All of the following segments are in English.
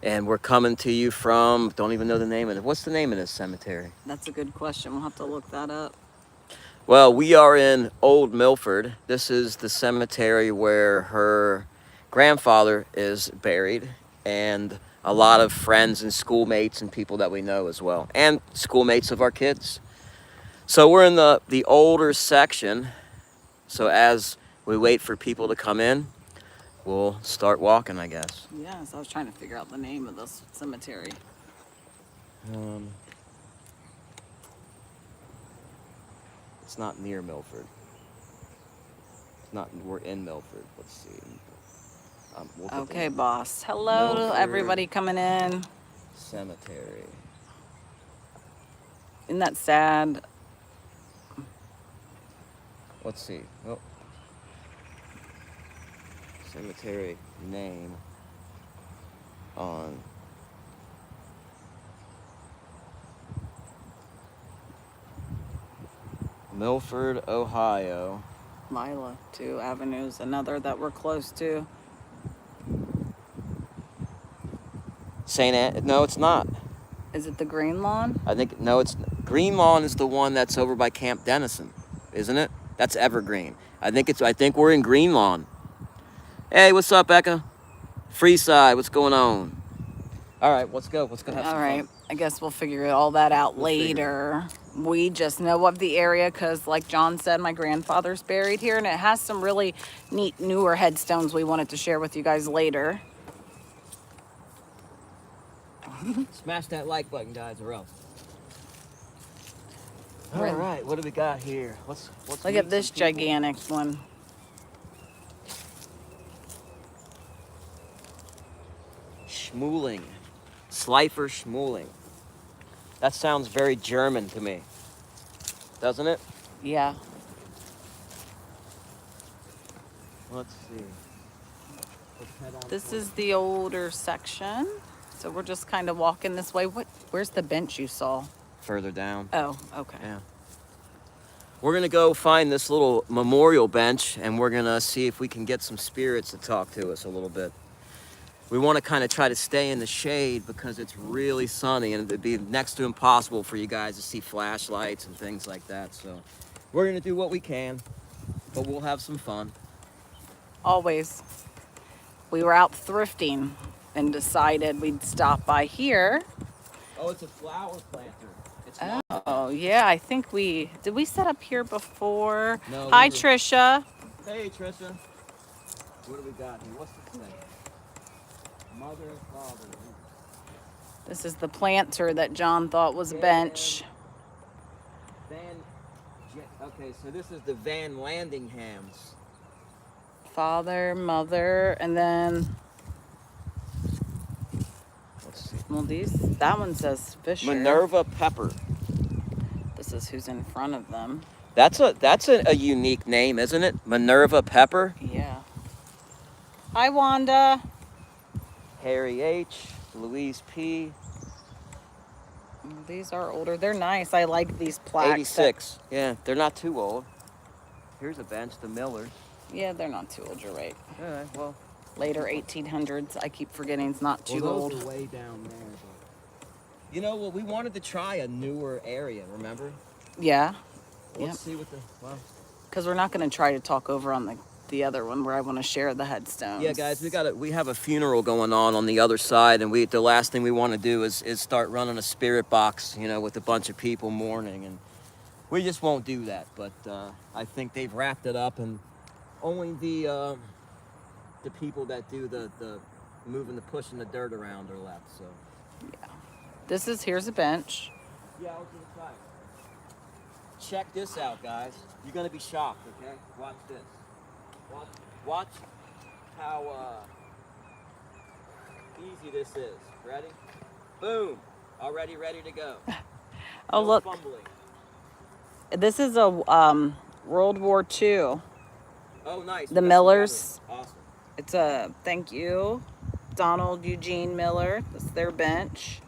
And we're coming to you from, don't even know the name of it. What's the name of this cemetery? That's a good question. We'll have to look that up. Well, we are in Old Milford. This is the cemetery where her grandfather is buried, and a lot of friends and schoolmates and people that we know as well, and schoolmates of our kids. So we're in the older section. So as we wait for people to come in, we'll start walking, I guess. Yes, I was trying to figure out the name of this cemetery. Um, it's not near Milford. It's not. We're in Milford. Let's see. We'll Okay, boss. Hello to Milford everybody coming in. Cemetery. Isn't that sad? Let's see. Oh. Cemetery name on Milford, Ohio. Lila, 2 avenues, another that we're close to. No, it's not. Is it the Green Lawn? I think, no, it's Green Lawn is the one that's over by Camp Dennison, isn't it? That's Evergreen. I think we're in Green Lawn. Hey, what's up, Becca? Freeside, what's going on? All right, let's go. Let's go have some fun. I guess we'll figure all that out later. We just know of the area because, like John said, my grandfather's buried here, and it has some really neat newer headstones we wanted to share with you guys later. Smash that like button, guys, or else. All right, what do we got here? Let's look at this gigantic one. Schmooling. Slifer Schmooling. That sounds very German to me. Doesn't it? Yeah. Let's see. Let's head on this is the older section. So we're just kind of walking this way. Where's the bench you saw? Further down. Oh, okay. Yeah. We're going to go find this little memorial bench, and we're going to see if we can get some spirits to talk to us a little bit. We want to kind of try to stay in the shade because it's really sunny, and it'd be next to impossible for you guys to see flashlights and things like that. So we're going to do what we can, but we'll have some fun. Always. We were out thrifting and decided we'd stop by here. Oh, it's a flower planter. Oh, yeah, I think did we set up here before? No. Hi, Trisha. Hey, Trisha. What do we got here? What's this thing? Mother and father. This is the planter that John thought was a bench. Okay, so this is the Van Landinghams. Father, mother, and then let's see. Well, that one says Fisher. Minerva Pepper. This is who's in front of them. That's a unique name, isn't it? Minerva Pepper. Yeah. Hi, Wanda. Harry H. Louise P. These are older. They're nice. I like these plaques. 86. Yeah, they're not too old. Here's a bench, the Millers. Yeah, they're not too old. You're right. All right, well. Later 1800s. I keep forgetting it's not too old. Those are way down there. But... You know what? We wanted to try a newer area, remember? Yeah. Let's see what because we're not going to try to talk over on the other one where I want to share the headstones. Yeah, guys, we have a funeral going on the other side, and the last thing we want to do is start running a spirit box, with a bunch of people mourning, and we just won't do that. But I think they've wrapped it up, and only the people that do the moving, the pushing the dirt around are left. So yeah, here's a bench. Yeah, I was gonna try it. Check this out, guys. You're gonna be shocked. Okay, watch this. Watch how easy this is. Ready? Boom! Already ready to go. Oh, look. Fumbling. This is a World War II. Oh, nice. The Millers. Awesome. It's a thank you, Donald Eugene Miller. That's their bench.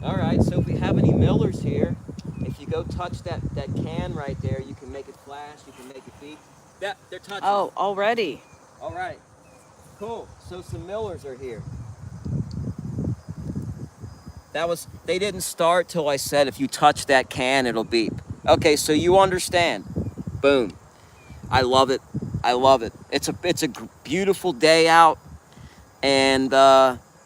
All right. So if we have any Millers here, if you go touch that can right there, you can make it flash. You can make it beep. They're touching. Oh, already. All right. Cool. So some Millers are here. They didn't start till I said if you touch that can, it'll beep. Okay, so you understand. Boom. I love it. I love it. It's a beautiful day out, and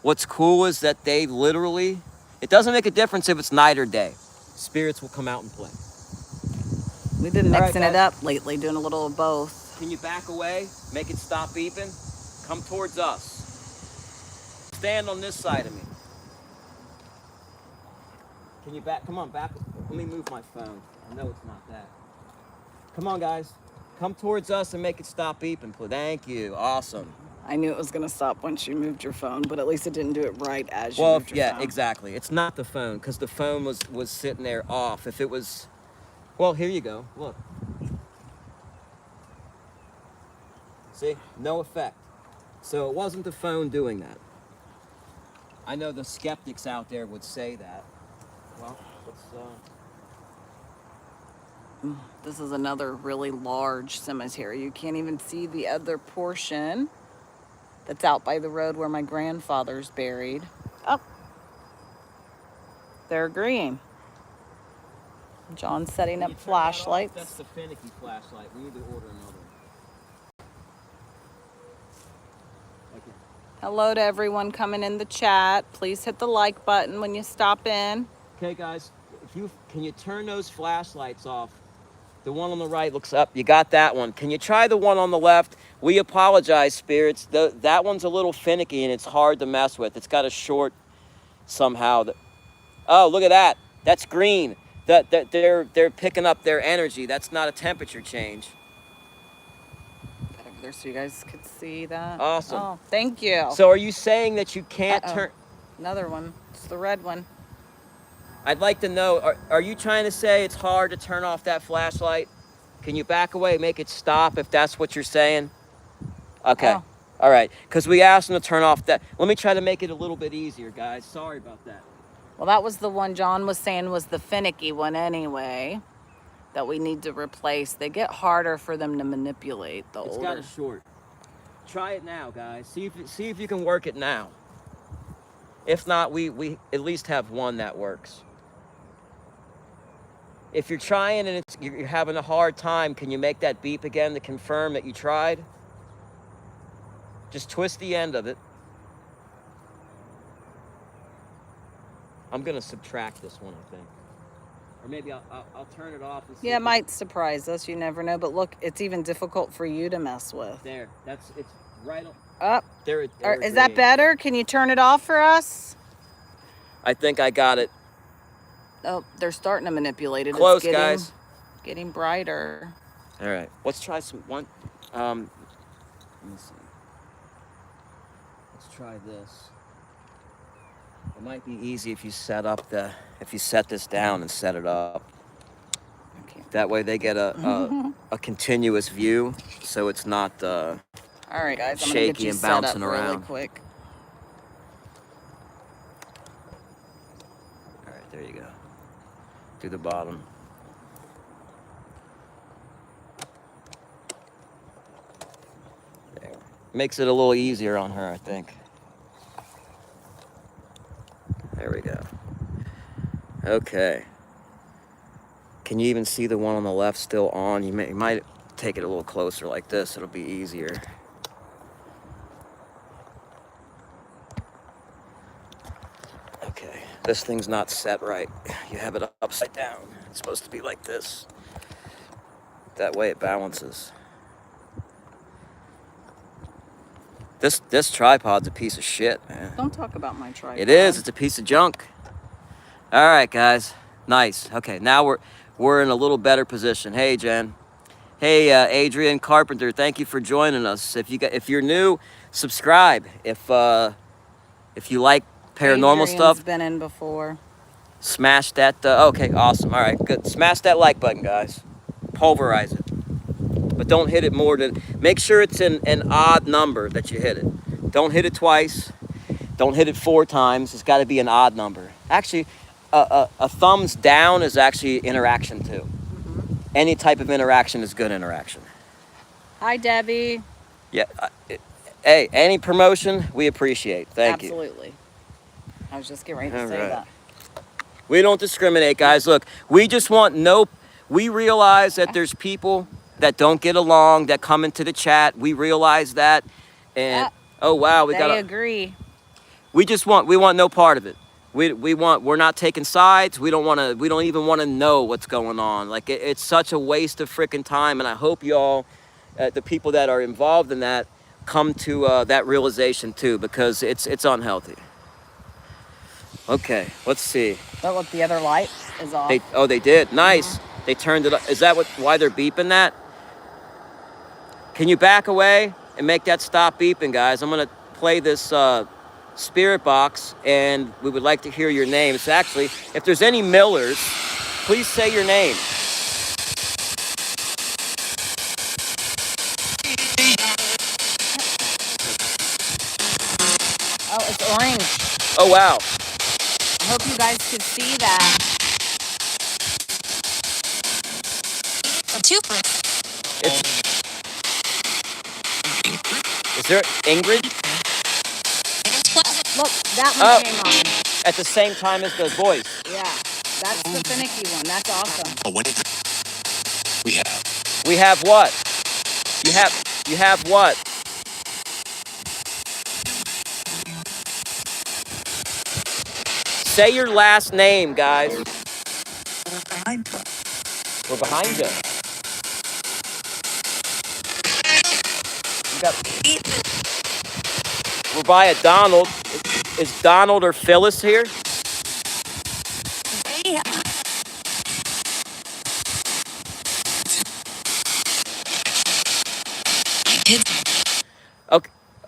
what's cool is that they literally, it doesn't make a difference if it's night or day. Spirits will come out and play. We've been mixing it up lately, doing a little of both. Can you back away? Make it stop beeping? Come towards us. Stand on this side of me. Can you back? Come on, back. Let me move my phone. I know it's not that. Come on, guys. Come towards us and make it stop beeping. Thank you. Awesome. I knew it was going to stop once you moved your phone, but at least it didn't do it right as you moved your phone. Yeah, exactly. It's not the phone, because the phone was sitting there off. If it was, well, here you go. Look. See? No effect. So it wasn't the phone doing that. I know the skeptics out there would say that. Well, this is another really large cemetery. You can't even see the other portion that's out by the road where my grandfather's buried. Oh, they're agreeing. John's setting up flashlights. That's the finicky flashlight. We need to order another one. Okay. Hello to everyone coming in the chat. Please hit the like button when you stop in. Okay, guys, can you turn those flashlights off? The one on the right looks up. You got that one. Can you try the one on the left? We apologize, spirits. That one's a little finicky and it's hard to mess with. It's got a short somehow. Oh, look at that. That's green. They're picking up their energy. That's not a temperature change. Got over there so you guys could see that. Awesome. Oh, thank you. So are you saying that you can't turn? Another one. It's the red one. I'd like to know, are you trying to say it's hard to turn off that flashlight? Can you back away, make it stop if that's what you're saying? Okay. Oh. All right. Because we asked them to turn off that. Let me try to make it a little bit easier, guys. Sorry about that. Well, that was the one John was saying was the finicky one anyway that we need to replace. They get harder for them to manipulate the older. It's got a short. Try it now, guys. See if you can work it now. If not, we at least have one that works. If you're trying and you're having a hard time, can you make that beep again to confirm that you tried? Just twist the end of it. I'm gonna subtract this one, I think. Or maybe I'll turn it off and see. Yeah, it might surprise us. You never know. But look, it's even difficult for you to mess with. There, it's right on. Up. There. Is that better? Can you turn it off for us? I think I got it. Oh, they're starting to manipulate it. Close, guys. Getting brighter. All right, let's try one. Let me see. Let's try this. It might be easy if you set this down and set it up. Okay. That way they get a continuous view, so it's not all right, guys. I'm shaky gonna get you and bouncing set up around. really quick. All right, there you go. To the bottom. There. Makes it a little easier on her, I think. There we go. Okay. Can you even see the one on the left still on? You might take it a little closer like this. It'll be easier. Okay. This thing's not set right. You have it upside down. It's supposed to be like this. That way it balances. This tripod's a piece of shit, man. Don't talk about my tripod. It is. It's a piece of junk. All right, guys. Nice. Okay, now we're in a little better position. Hey, Jen. Hey, Adrian Carpenter. Thank you for joining us. If you're new, subscribe. If you like paranormal stuff, Adrian's been in before. smash that. Okay, awesome. All right, good. Smash that like button, guys. Pulverize it. But don't hit it more than, make sure it's an odd number that you hit it. Don't hit it twice. Don't hit it 4 times. It's got to be an odd number. Actually, a thumbs down is actually interaction too. Mm-hmm. Any type of interaction is good interaction. Hi, Debbie. Yeah, Hey, any promotion we appreciate. Thank you. Absolutely. I was just getting ready to All say right. that. We don't discriminate, guys. Look, we just want we realize that there's people that don't get along that come into the chat. We realize that. And oh wow, They agree. we want no part of it. We're not taking sides. We don't even want to know what's going on. Like it's such a waste of freaking time, and I hope y'all the people that are involved in that come to that realization too, because it's unhealthy. Okay, let's see. But look, the other light is off. They did. Nice. They turned it up. Is that why they're beeping that? Can you back away and make that stop beeping, guys? I'm gonna play this spirit box, and we would like to hear your name. It's actually, if there's any Millers, please say your name. Oh, it's orange. Oh wow. I hope you guys could see that. Is there Ingrid? Look, that one came on. At the same time as the voice. Yeah, that's the finicky one. That's awesome. We have what? You have what? Say your last name, guys. We're behind you. We're by a Donald. Is Donald or Phyllis here?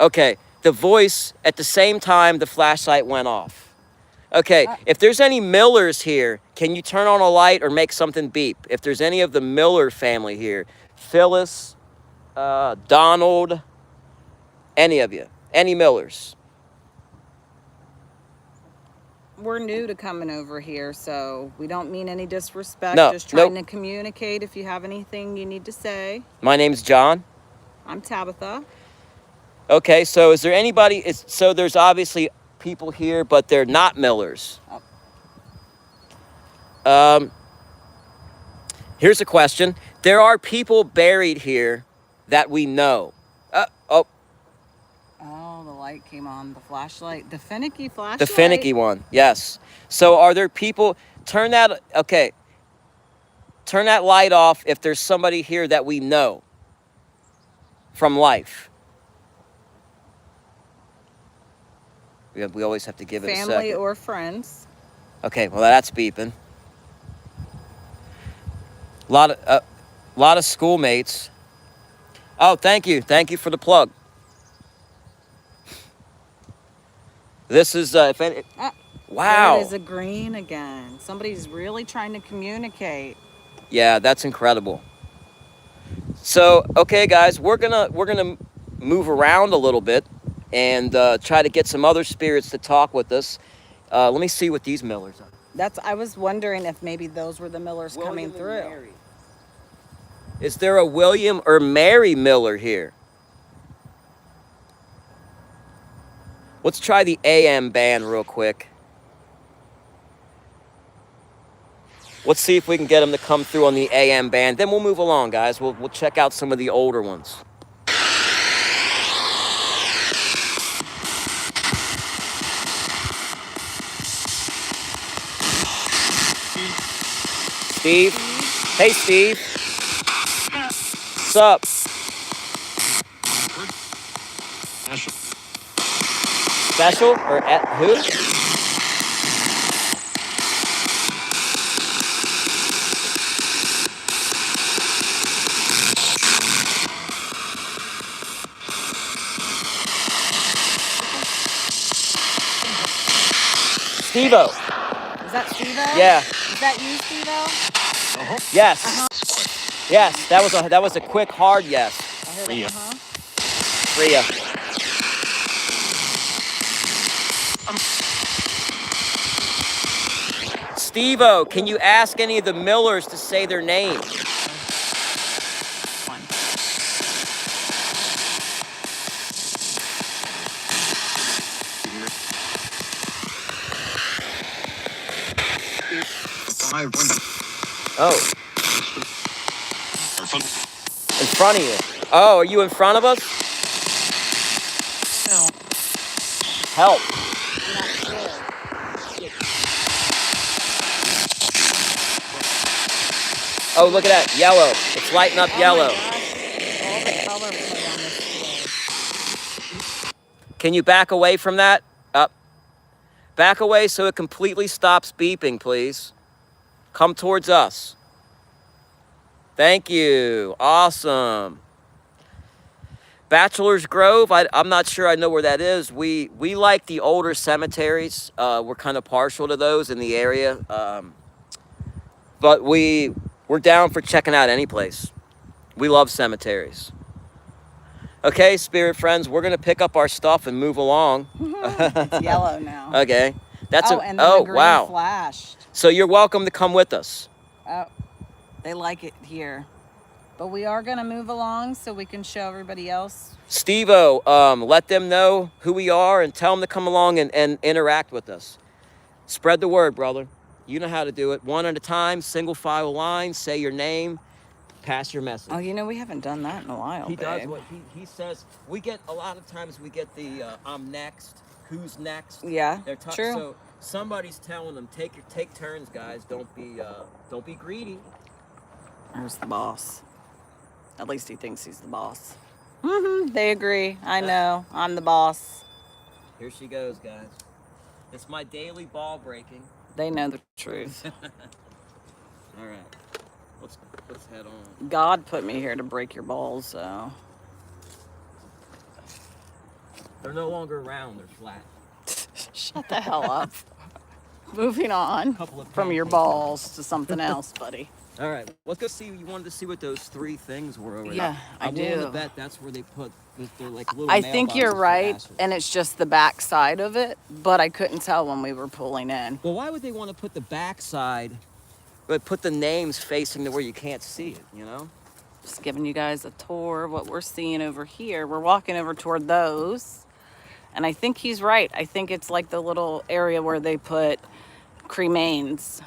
Okay. The voice, at the same time, the flashlight went off. Okay, if there's any Millers here, can you turn on a light or make something beep? If there's any of the Miller family here, Phyllis, Donald, any of you, any Millers. We're new to coming over here, so we don't mean any disrespect. No, just trying to communicate. If you have anything you need to say. My name's John. I'm Tabitha. Okay, so is there anybody? So there's obviously people here, but they're not Millers. Here's a question. There are people buried here that we know. Oh, the light came on. The flashlight. The finicky flashlight. The finicky one, yes. So are there people, turn that light off if there's somebody here that we know from life. We always have to give it a second. Family or friends. Okay, well that's beeping. A lot of schoolmates. Oh, thank you for the plug. This is wow. There it is, a green again. Somebody's really trying to communicate. Yeah, that's incredible. So, okay, guys, we're gonna move around a little bit and try to get some other spirits to talk with us. Let me see what these Millers are. I was wondering if maybe those were the Millers coming through. Mary. Is there a William or Mary Miller here? Let's try the AM band real quick. Let's see if we can get them to come through on the AM band. Then we'll move along, guys. We'll check out some of the older ones. Steve? Hey, Steve. What's up? Special? Or at who? Steve-O. Is that Steve-O? Yeah. Is that you, Steve-O? Yes. Yes, that was a quick, hard yes. Rhea. Rhea. Steve-O, can you ask any of the Millers to say their name? Oh, in front of you. Oh, are you in front of us? Help. Oh, look at that, yellow. It's lighting up yellow. Oh my gosh, all the color play on this floor. Can you back away from that? Up. Back away so it completely stops beeping, please. Come towards us. Thank you. Awesome. Bachelor's Grove, I'm not sure I know where that is. We like the older cemeteries. We're kind of partial to those in the area. But we're down for checking out any place. We love cemeteries. Okay, spirit friends, we're going to pick up our stuff and move along. It's yellow now. Okay. And then the green wow. flashed. So you're welcome to come with us. Oh, they like it here. But we are going to move along so we can show everybody else. Steve-O, let them know who we are and tell them to come along and interact with us. Spread the word, brother. You know how to do it. One at a time, single file line, say your name, pass your message. Oh, you know, we haven't done that in a while, He babe. does what he says. We get, a lot of times we get the I'm next, who's next. Yeah, true. So somebody's telling them, take turns, guys. Don't be greedy. There's the boss. At least he thinks he's the boss. They agree. I know. I'm the boss. Here she goes, guys. It's my daily ball breaking. They know the truth. All right. Let's head on. God put me here to break your balls, so. They're no longer round, they're flat. Shut the hell up. Moving on from your balls to something else, buddy. All right, let's go see. You wanted to see what those three things were over there. Yeah, I do. I'm willing to bet that's where they put they're like little I think you're mailboxes for right, ashes. and it's just the back side of it, but I couldn't tell when we were pulling in. Well, why would they want to put the back side, but put the names facing to where you can't see it, you know? Just giving you guys a tour of what we're seeing over here. We're walking over toward those, and I think he's right. I think it's like the little area where they put cremains,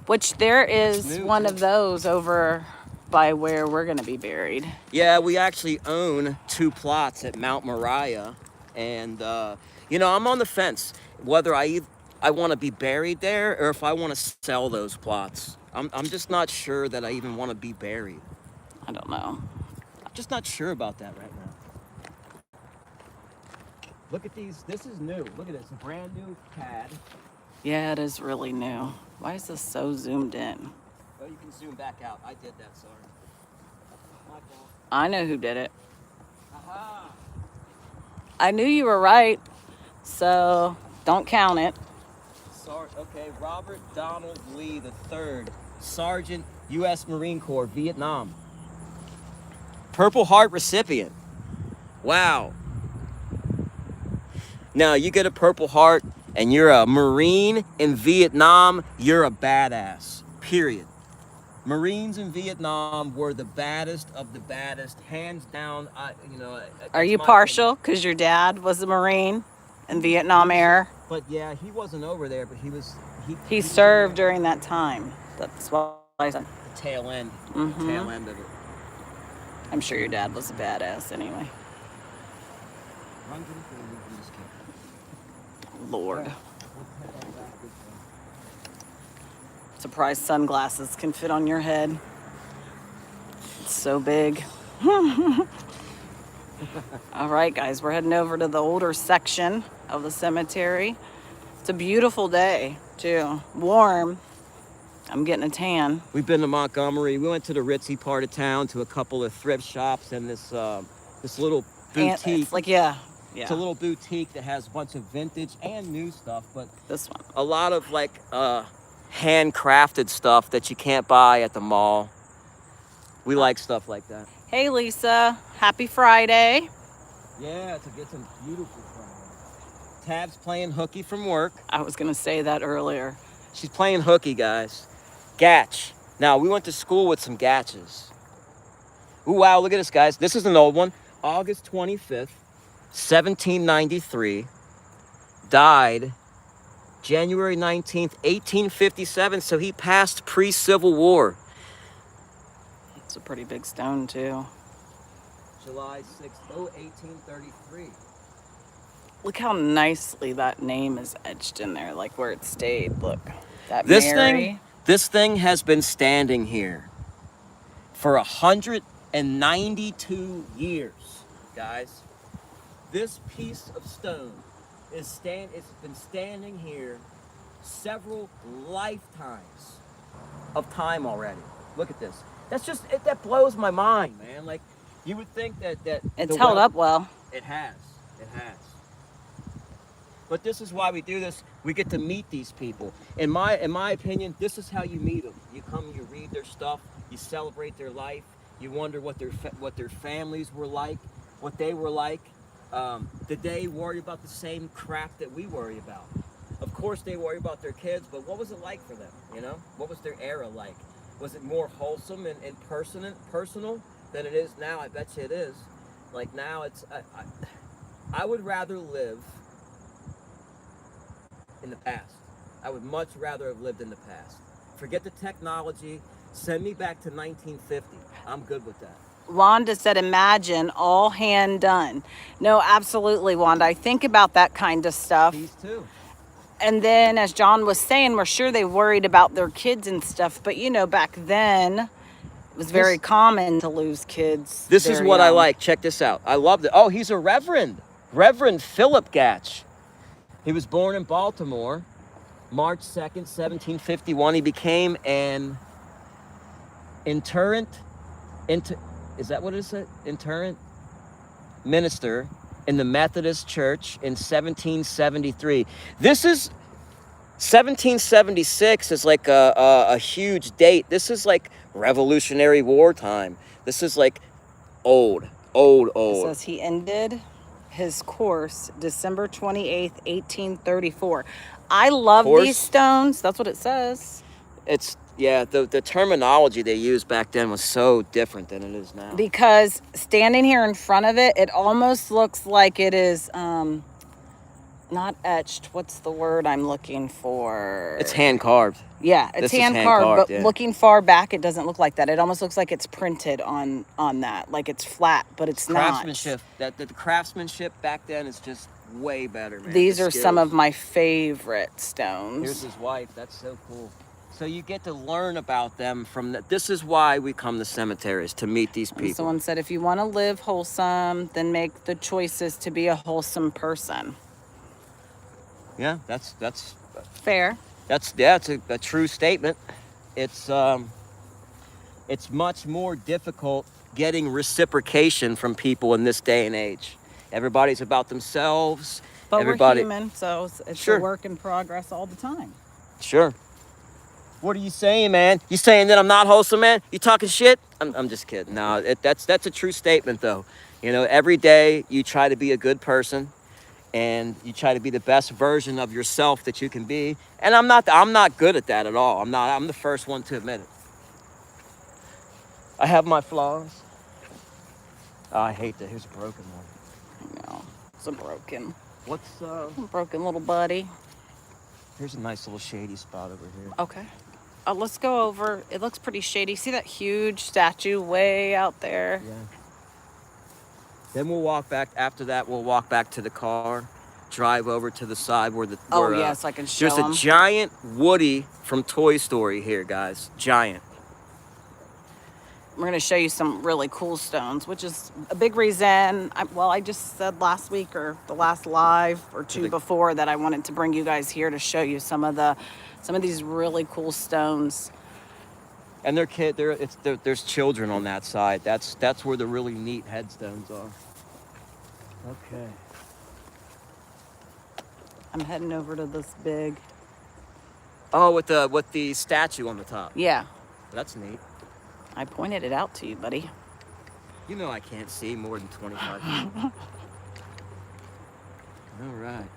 which there is one of those over by where we're going to be buried. Yeah, we actually own 2 plots at Mount Moriah, and you know, I'm on the fence whether I want to be buried there or if I want to sell those plots. I'm just not sure that I even want to be buried. I don't know. I'm just not sure about that right now. Look at these. This is new. Look at this. Brand new pad. Yeah, it is really new. Why is this so zoomed in? Oh, you can zoom back out. I did that, sorry. My fault. I know who did it. Aha! I knew you were right, so don't count it. Sorry. Okay, Robert Donald Lee III, Sergeant, U.S. Marine Corps, Vietnam. Purple Heart recipient. Wow. Now, you get a Purple Heart and you're a Marine in Vietnam, you're a badass, period. Marines in Vietnam were the baddest of the baddest, hands down. Are you partial because your dad was a Marine in Vietnam era? But yeah, he wasn't over there, but he was. He served during that time. That's why I said. The tail end. The tail end of it. I'm sure your dad was a badass anyway. Lord. Surprised sunglasses can fit on your head. It's so big. All right, guys, we're heading over to the older section of the cemetery. It's a beautiful day, too. Warm. I'm getting a tan. We've been to Montgomery. We went to the ritzy part of town to a couple of thrift shops and this little boutique. And it's like, yeah. It's a little boutique that has a bunch of vintage and new stuff, but this one. A lot of like handcrafted stuff that you can't buy at the mall. We like stuff like that. Hey, Lisa. Happy Friday. Yeah, it's a beautiful Friday. Tab's playing hooky from work. I was going to say that earlier. She's playing hooky, guys. Gatch. Now, we went to school with some gatches. Ooh, wow, look at this, guys. This is an old one. August 25th, 1793. Died January 19th, 1857. So he passed pre-Civil War. It's a pretty big stone too. July 6th, 1833. Look how nicely that name is etched in there, like where it stayed. Look, that This Mary. this thing has been standing here for 192 years, guys. This piece of stone it's been standing here several lifetimes of time already. Look at this. That blows my mind, man. Like, you would think that It's held up well. It has. But this is why we do this. We get to meet these people. In my opinion, this is how you meet them. You come, you read their stuff, you celebrate their life, you wonder what their families were like, what they were like. Did they worry about the same crap that we worry about? Of course they worry about their kids, but what was it like for them? You know, what was their era like? Was it more wholesome and personal than it is now? I bet you it is. Like now, I would rather live in the past. I would much rather have lived in the past. Forget the technology. Send me back to 1950. I'm good with that. Wanda said, imagine all hand done. No, absolutely, Wanda. I think about that kind of stuff. These too. And then, as John was saying, we're sure they worried about their kids and stuff. But, you know, back then, it was very common to lose kids. This is what I like. Check this out. I love it. Oh, he's a reverend. Reverend Philip Gatch. He was born in Baltimore, March 2nd, 1751. He became an itinerant minister in the Methodist Church in 1773. This is 1776 is like a huge date. This is like Revolutionary War time. This is like old. It says he ended his course December 28th, 1834. I love these stones. That's what it says. The terminology they used back then was so different than it is now. Because standing here in front of it, it almost looks like it is not etched. What's the word I'm looking for? It's hand carved. Yeah, it's hand carved, but looking far back, it doesn't look like that. It almost looks like it's printed on that, like it's flat, but it's craftsmanship. Not. The craftsmanship back then is just way better, man. These are some of my favorite stones. Here's his wife. That's so cool. So you get to learn about them from that. This is why we come to cemeteries, to meet these people. Someone said, if you want to live wholesome, then make the choices to be a wholesome person. Yeah, that's fair. It's a true statement. It's much more difficult getting reciprocation from people in this day and age. Everybody's about themselves. But we're human, so it's a work in progress all the time. Sure. What are you saying, man? You saying that I'm not wholesome, man? You talking shit? I'm just kidding. No, that's a true statement, though. You know, every day you try to be a good person, and you try to be the best version of yourself that you can be. And I'm not good at that at all. I'm the first one to admit it. I have my flaws. Oh, I hate that. Here's a broken one. I know. It's a broken. What's broken little buddy. Here's a nice little shady spot over here. Okay. Let's go over. It looks pretty shady. See that huge statue way out there? Yeah. Then we'll walk back. After that, we'll walk back to the car, drive over to the side where yes, I can show them. There's a giant Woody from Toy Story here, guys. Giant. We're going to show you some really cool stones, which is a big reason. I just said last week or the last live or two before that I wanted to bring you guys here to show you some of these really cool stones. And there's children on that side. That's where the really neat headstones are. Okay. I'm heading over to this big. Oh, with the statue on the top. Yeah. That's neat. I pointed it out to you, buddy. You know I can't see more than 25 feet. All right.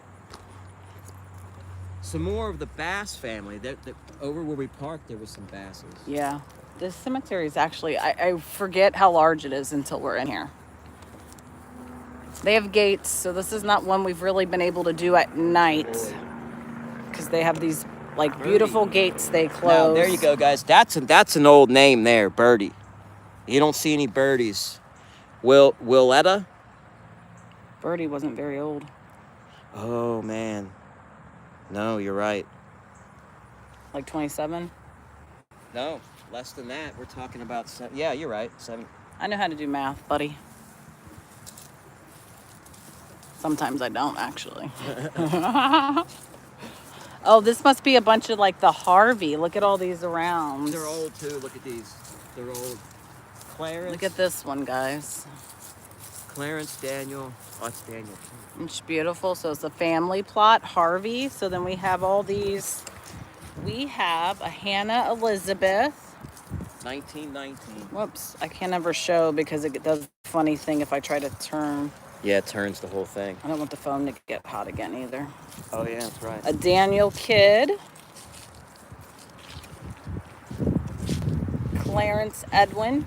Some more of the bass family. Over where we parked, there was some basses. Yeah. This cemetery is actually, I forget how large it is until we're in here. They have gates, so this is not one we've really been able to do at night. because they have these like beautiful gates they close. Now, there you go, guys. That's an old name there, Birdie. You don't see any birdies. Willetta? Birdie wasn't very old. Oh, man. No, you're right. Like 27? No, less than that. We're talking about yeah, you're right. 7. I know how to do math, buddy. Sometimes I don't, actually. Oh, this must be a bunch of like the Harvey. Look at all these around. They're old too. Look at these. They're old. Clarence. Look at this one, guys. Clarence, Daniel. Oh, it's Daniel too. It's beautiful. So it's a family plot, Harvey. So then we have all these. We have a Hannah Elizabeth. 1919. Whoops, I can't ever show because it does a funny thing if I try to turn. Yeah, it turns the whole thing. I don't want the phone to get hot again either. Oh, yeah, that's right. A Daniel Kidd. Clarence Edwin.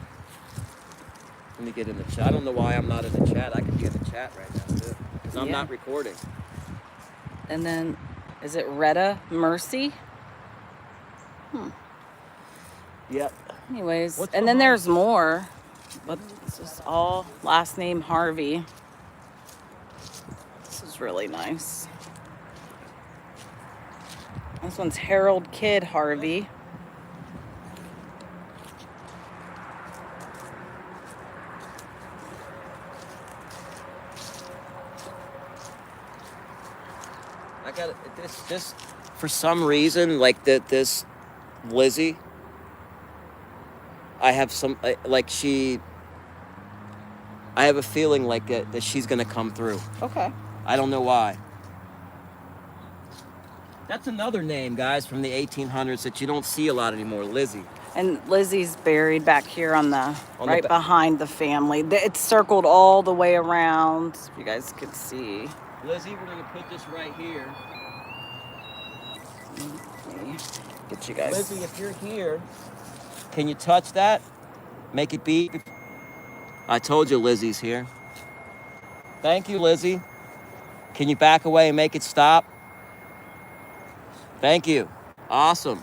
Let me get in the chat. I don't know why I'm not in the chat. I could be in the chat right now, too. Because I'm not recording. And then, is it Retta Mercy? Yep. Anyways, and then there's more. But this is all last name Harvey. This is really nice. This one's Harold Kidd Harvey. I got this for some reason, like this Lizzie. I have I have a feeling like that she's gonna come through. Okay. I don't know why. That's another name, guys, from the 1800s that you don't see a lot anymore, Lizzie. And Lizzie's buried back here right behind the family. It's circled all the way around, if you guys could see. Lizzie, we're gonna put this right here. Get you guys. Lizzie, if you're here, can you touch that? Make it beep. I told you Lizzie's here. Thank you, Lizzie. Can you back away and make it stop? Thank you. Awesome.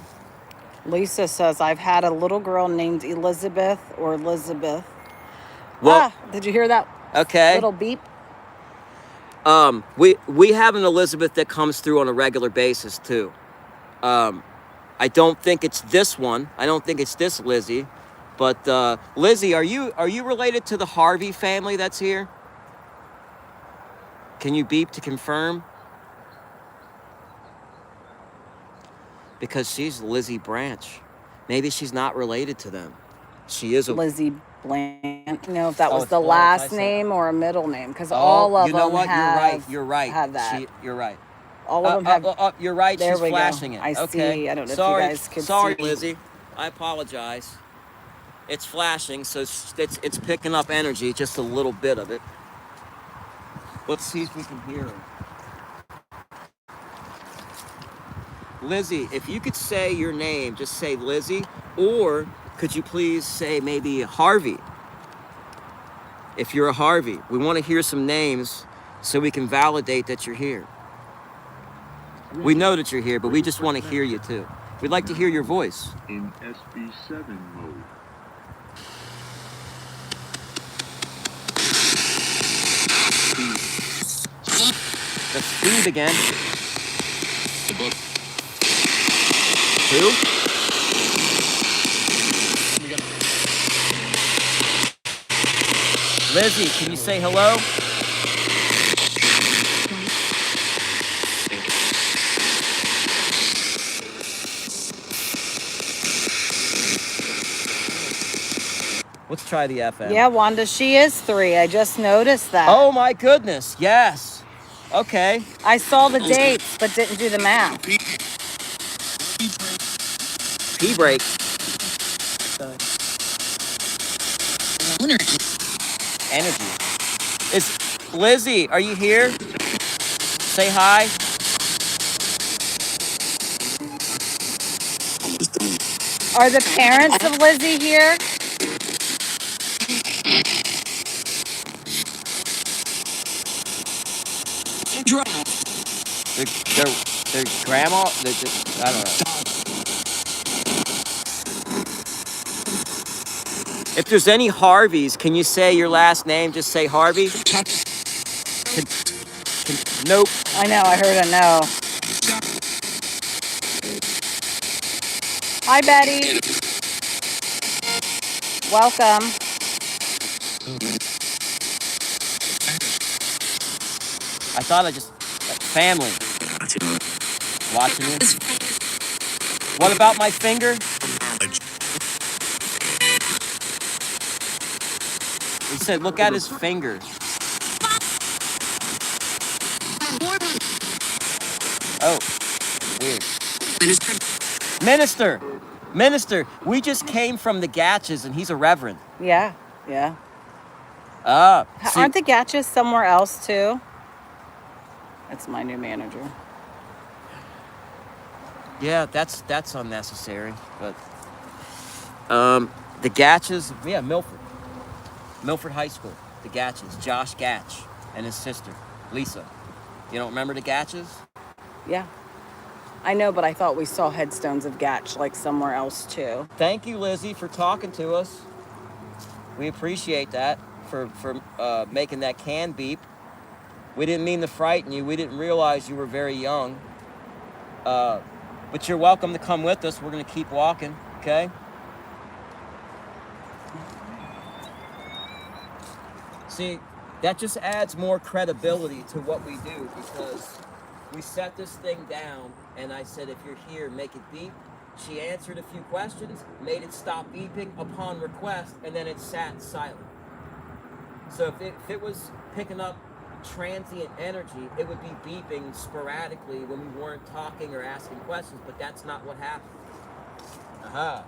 Lisa says, I've had a little girl named Elizabeth or Elizabeth. Well, did you hear that? Okay. Little beep. We have an Elizabeth that comes through on a regular basis too. I don't think it's this one. I don't think it's this Lizzie. But Lizzie, are you related to the Harvey family that's here? Can you beep to confirm? Because she's Lizzie Branch. Maybe she's not related to them. She is a Lizzie Bland. You know if that was the last name or a middle name, because all of them you know what? have. You're right. Have that. You're right. All of them have. You're right. There She's we flashing go. it. I Okay. see. I don't know if you guys could see. Sorry, Lizzie. I apologize. It's flashing, so it's picking up energy, just a little bit of it. Let's see if we can hear her. Lizzie, if you could say your name, just say Lizzie, or could you please say maybe Harvey? If you're a Harvey, we want to hear some names so we can validate that you're here. We know that you're here, but we just want to hear you too. We'd like to hear your voice. In SB7 mode. That's Steve again. Who? Lizzie, can you say hello? Let's try the FM. Yeah, Wanda, she is 3. I just noticed that. Oh my goodness, yes. Okay. I saw the dates, but didn't do the math. P-break. Energy. Is Lizzie, are you here? Say hi. Are the parents of Lizzie here? They're Their grandma, I don't know. If there's any Harveys, can you say your last name? Just say Harvey. Nope. I know, I heard a no. Hi, Betty. Welcome. I thought I just family watching you. What about my finger? He said, look at his finger. Oh, weird. Minister, we just came from the Gatches, and he's a reverend. Yeah. See, Aren't the Gatches somewhere else too? That's my new manager. yeah, that's unnecessary. But the Gatches, yeah, Milford High School, the Gatches, Josh Gatch and his sister, Lisa. You don't remember the Gatches? Yeah. I know, but I thought we saw headstones of Gatch like somewhere else too. Thank you, Lizzie, for talking to us. We appreciate that, for making that can beep. We didn't mean to frighten you. We didn't realize you were very young. But you're welcome to come with us. We're going to keep walking, okay? See, that just adds more credibility to what we do, because we set this thing down, and I said, if you're here, make it beep. She answered a few questions, made it stop beeping upon request, and then it sat silent. So if it was picking up transient energy, it would be beeping sporadically when we weren't talking or asking questions, but that's not what happened. Aha.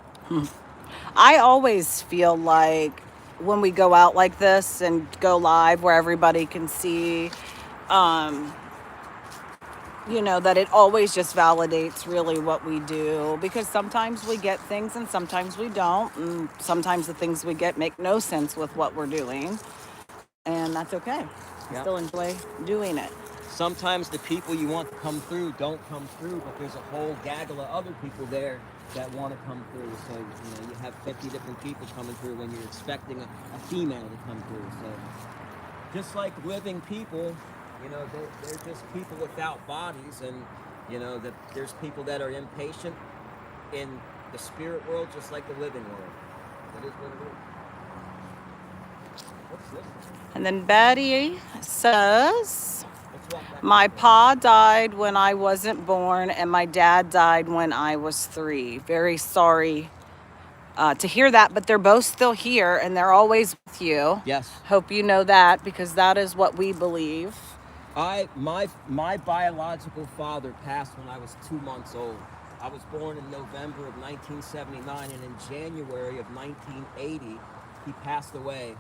I always feel like when we go out like this and go live where everybody can see, that it always just validates really what we do, because sometimes we get things and sometimes we don't, and sometimes the things we get make no sense with what we're doing, and that's okay. I still enjoy doing it. Sometimes the people you want to come through don't come through, but there's a whole gaggle of other people there that want to come through. So, you have 50 different people coming through when you're expecting a female to come through. So, just like living people, they're just people without bodies, and, that there's people that are impatient in the spirit world just like the living world. That is what it is. What's this? And then Betty says, my pa died when I wasn't born, and my dad died when I was 3. Very sorry to hear that, but they're both still here, and they're always with you. Yes. Hope you know that, because that is what we believe. My biological father passed when I was 2 months old. I was born in November of 1979, and in January of 1980, he passed away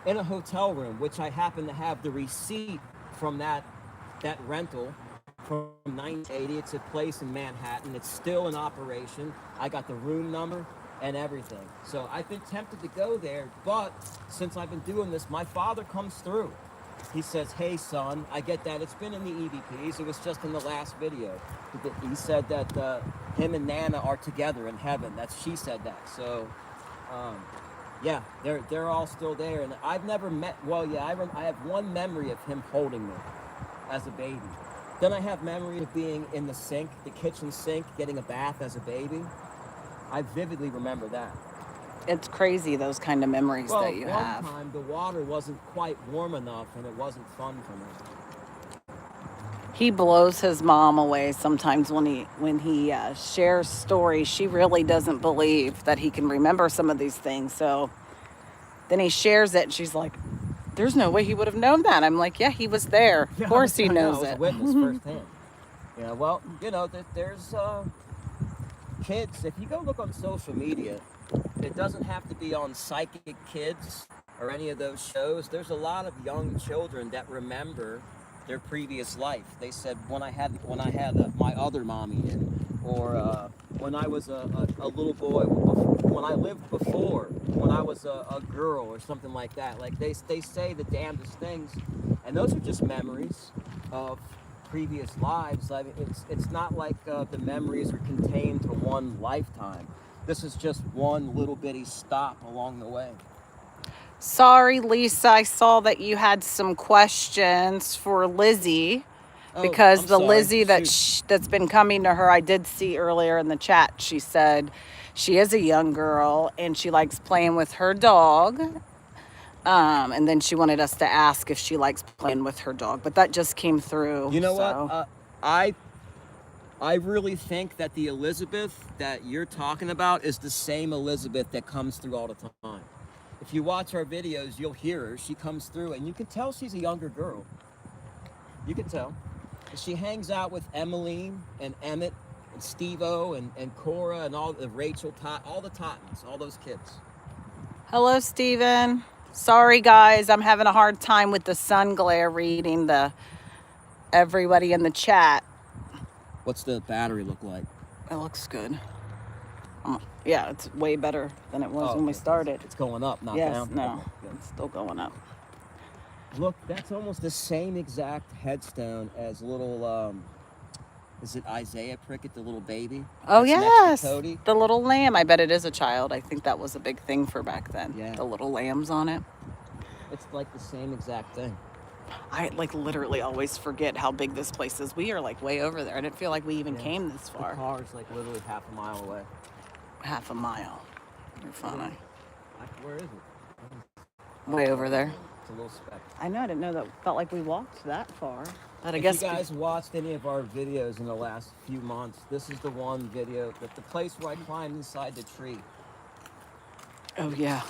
in a hotel room, which I happen to have the receipt from that rental from 1980. It's a place in Manhattan. It's still in operation. I got the room number and everything. So I've been tempted to go there, but since I've been doing this, my father comes through. He says, hey, son, I get that. It's been in the EVPs. It was just in the last video. He said that him and Nana are together in heaven. She said that. So, yeah, they're all still there. And I've never met, I have one memory of him holding me as a baby. Then I have memory of being in the sink, the kitchen sink, getting a bath as a baby. I vividly remember that. It's crazy, those kind of memories that you have. One time the water wasn't quite warm enough, and it wasn't fun for me. He blows his mom away sometimes when he shares stories. She really doesn't believe that he can remember some of these things. So then he shares it, and she's like, there's no way he would have known that. I'm like, yeah, he was there. Of course he knows it. I was a witness firsthand. Yeah, well, there's kids. If you go look on social media, it doesn't have to be on Psychic Kids or any of those shows. There's a lot of young children that remember their previous life. They said, when I had my other mommy in, or when I was a little boy, when I lived before, when I was a girl, or something like that. Like they say the damnedest things, and those are just memories of previous lives. I mean, it's not like the memories are contained to one lifetime. This is just one little bitty stop along the way. Sorry, Lisa, I saw that you had some questions for Lizzie. Because I'm the sorry. Lizzie that's been coming to her, I did see earlier in the chat, she said she is a young girl and she likes playing with her dog. And then she wanted us to ask if she likes playing with her dog, but that just came through. You know so. what? I really think that the Elizabeth that you're talking about is the same Elizabeth that comes through all the time. If you watch our videos, you'll hear her. She comes through, and you can tell she's a younger girl. You can tell. She hangs out with Emmeline and Emmett and Steve-O and Cora and all the Rachel, all the Tottens, all those kids. Hello, Steven. Sorry, guys. I'm having a hard time with the sun glare reading everybody in the chat. What's the battery look like? It looks good. Yeah, it's way better than it was when we started. It's going up, not yes, down? No, it's still going up. Look, that's almost the same exact headstone as little, is it Isaiah Prickett, the little baby? Oh, that's yes, next to Cody? The little lamb. I bet it is a child. I think that was a big thing for back then. Yeah. The little lambs on it. It's like the same exact thing. I literally always forget how big this place is. We are way over there. I didn't feel like we even came this far. The car is literally half a mile away. Half a mile. You're funny. Where is it? Way over there. It's a little speck. I know. I didn't know that. Felt like we walked that far. But I if guess you guys watched any of our videos in the last few months, this is the one video, the place where I climbed inside the tree. Oh, yeah.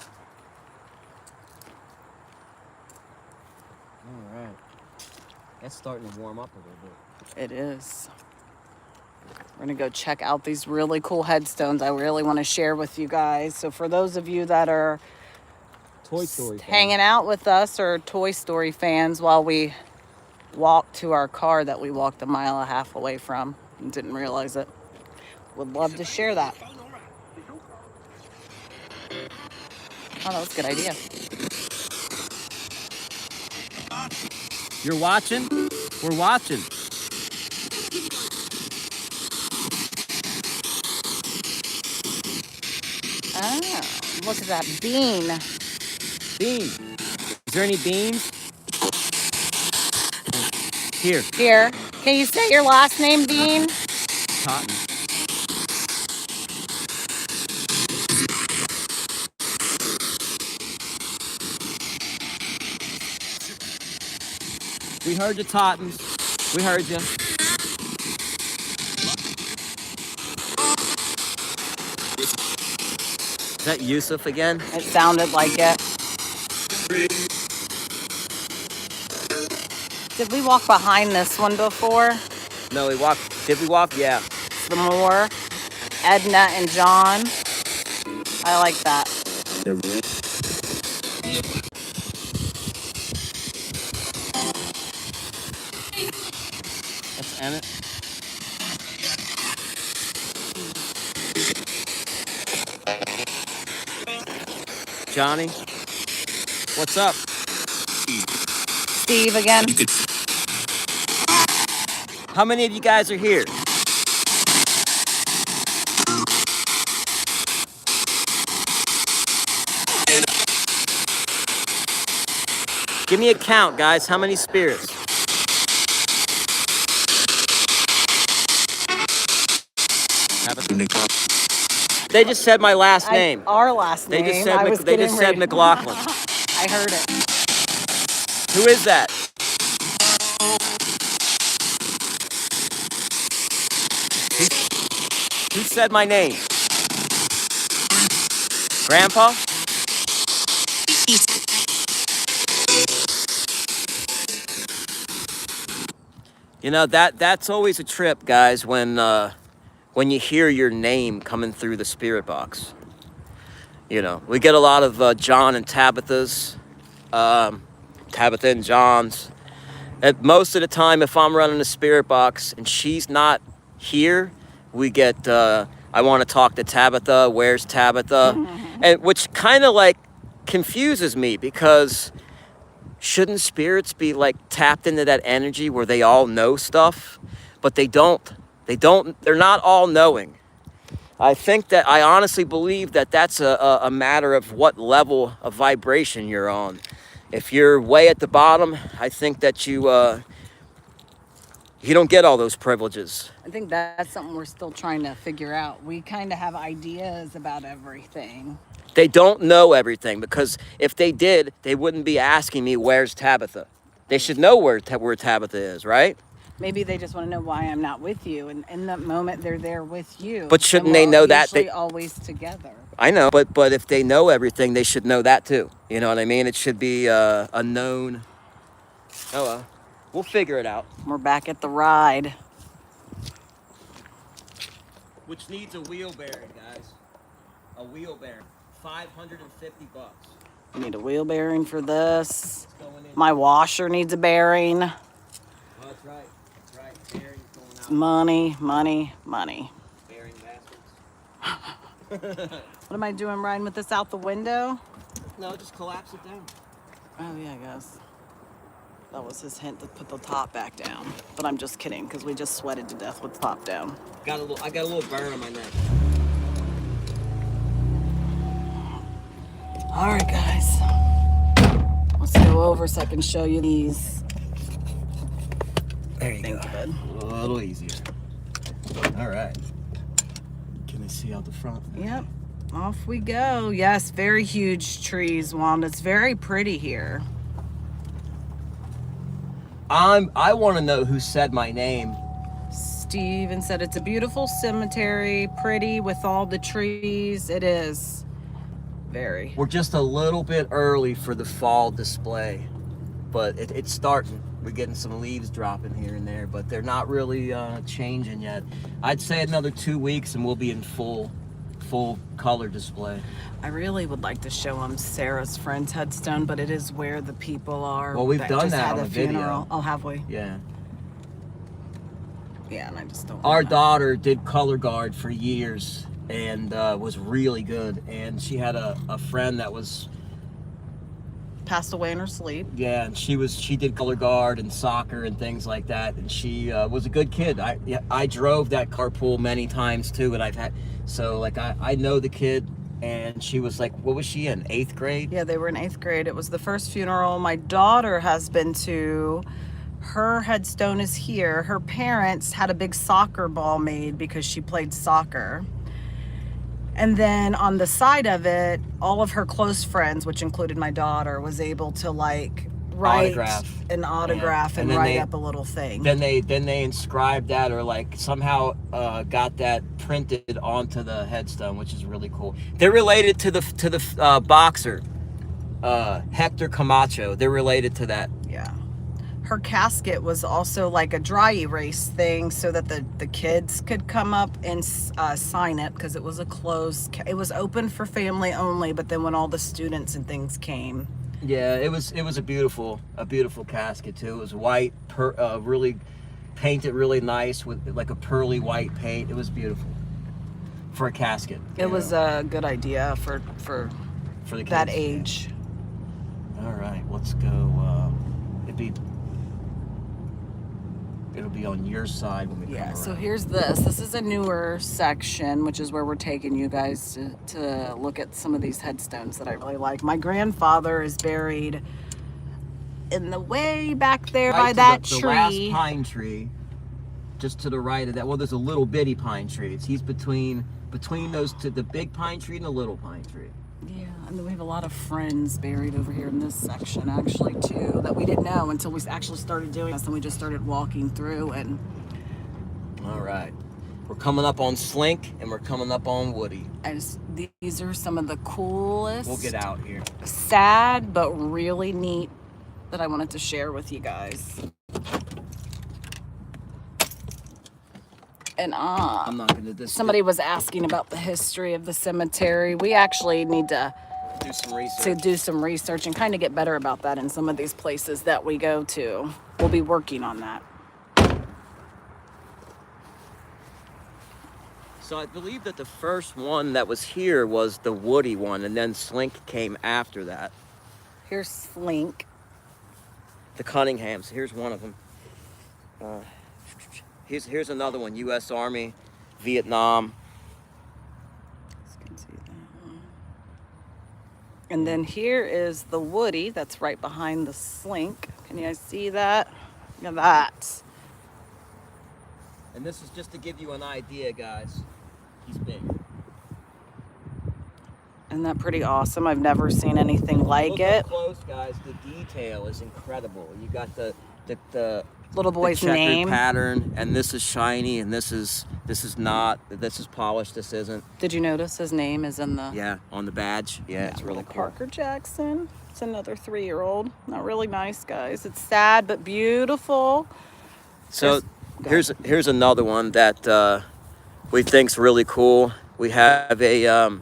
All right. It's starting to warm up a little bit. It is. We're going to go check out these really cool headstones I really want to share with you guys. So for those of you that are Toy Story hanging out with us or Toy Story fans while we walk to our car that we walked 1.5 miles away from and didn't realize it, would love to share that. Oh, that was a good idea. You're watching? We're watching. Ah, look at that bean. Bean. Is there any beans? Here. Here. Can you say your last name, Bean? Cotton. We heard you, Tottens. We heard you. Is that Yusuf again? It sounded like it. Did we walk behind this one before? No, we walked. Did we walk? Yeah. It's the Moore, Edna and John. I like that. That's Emmett. Johnny, what's up? Steve again. How many of you guys are here? Give me a count, guys. How many spirits? They just said my last name. Our last name. They just said they just said McLaughlin. I heard it. Who is that? Who said my name? Grandpa? You know, that's always a trip, guys, when you hear your name coming through the spirit box. You know, we get a lot of John and Tabitha's, Tabitha and John's. And most of the time, if I'm running a spirit box and she's not here, we get, I want to talk to Tabitha, where's Tabitha? And which kind of confuses me because shouldn't spirits be like tapped into that energy where they all know stuff, but they don't. They're not all knowing. I honestly believe that that's a matter of what level of vibration you're on. If you're way at the bottom, I think that you don't get all those privileges. I think that's something we're still trying to figure out. We kind of have ideas about everything. They don't know everything, because if they did, they wouldn't be asking me, where's Tabitha? They should know where Tabitha is, right? Maybe they just want to know why I'm not with you, and in that moment they're there with you. But shouldn't and they know that? Usually always together. I know, but if they know everything, they should know that too. You know what I mean? It should be a known. Oh well, we'll figure it out. We're back at the ride. Which needs a wheel bearing, guys. A wheel bearing, $550. I need a wheel bearing for this. My washer needs a bearing. Oh, that's right. That's right. Bearing's going out. Money, money, money. Bearing bastards. What am I doing, riding with this out the window? No, just collapse it down. Oh yeah, I guess. That was his hint to put the top back down. But I'm just kidding, because we just sweated to death with the top down. I got a little burn on my neck. All right, guys. Let's go over so I can show you these. There you Thank go. you, bud. A little easier. All right. Can they see out the front? Yep. Off we go. Yes, very huge trees, Wanda. It's very pretty here. I want to know who said my name. Steven said it's a beautiful cemetery, pretty with all the trees. It is. Very. We're just a little bit early for the fall display, but it's starting. We're getting some leaves dropping here and there, but they're not really changing yet. I'd say another 2 weeks and we'll be in full color display. I really would like to show them Sarah's friend's headstone, but it is where the people are. Well, we've done just that had on a the funeral. video. Oh, have we? Yeah. Yeah, and I just don't. Our know. daughter did color guard for years and was really good. And she had a friend that was, Passed away in her sleep. yeah, and she did color guard and soccer and things like that. And she was a good kid. I drove that carpool many times too, and I know the kid. And she was like, what was she in, 8th grade? Yeah, they were in 8th grade. It was the first funeral my daughter has been to. Her headstone is here. Her parents had a big soccer ball made because she played soccer. And then on the side of it, all of her close friends, which included my daughter, was able to like write an autograph and write up a little thing. Then they inscribed that, or like somehow got that printed onto the headstone, which is really cool. They're related to the boxer, Hector Camacho. They're related to that. Yeah. Her casket was also like a dry erase thing so that the kids could come up and sign it, because it was it was open for family only, but then when all the students and things came. Yeah, it was a beautiful casket too. It was white, really painted really nice with like a pearly white paint. It was beautiful for a casket. It was a good idea for the kids, that age. Yeah. All right, let's go. It'll be on your side when we come around. So here's this. This is a newer section, which is where we're taking you guys to look at some of these headstones that I really like. My grandfather is buried in the way back there by that tree. The last pine tree, just to the right of that. Well, there's a little bitty pine tree. He's between those two, the big pine tree and the little pine tree. Yeah, and then we have a lot of friends buried over here in this section, actually, too, that we didn't know until we actually started doing this, and we just started walking through. And all right, we're coming up on Slink, and we're coming up on Woody. These are some of the coolest. We'll get out here. Sad, but really neat that I wanted to share with you guys. And I'm not gonna do this. Somebody was asking about the history of the cemetery. We actually need to do some research and kind of get better about that in some of these places that we go to. We'll be working on that. So I believe that the first one that was here was the Woody one, and then Slink came after that. Here's Slink. the Cunninghams. Here's one of them. Here's another one. U.S. Army, Vietnam. You can see that one. And then here is the Woody that's right behind the slink. Can you guys see that? Look at that. And this is just to give you an idea, guys. He's big. Isn't that pretty awesome? I've never seen anything like Look it. up close, guys. The detail is incredible. You got the Little boy's checkered name. pattern, and this is shiny, and this is not. This is polished. This isn't. Did you notice his name is in the... Yeah, on the badge. Yeah, it's really cool. Parker Jackson. It's another 3-year-old. Not really nice, guys. It's sad but beautiful. So here's another one that we think's really cool. We have a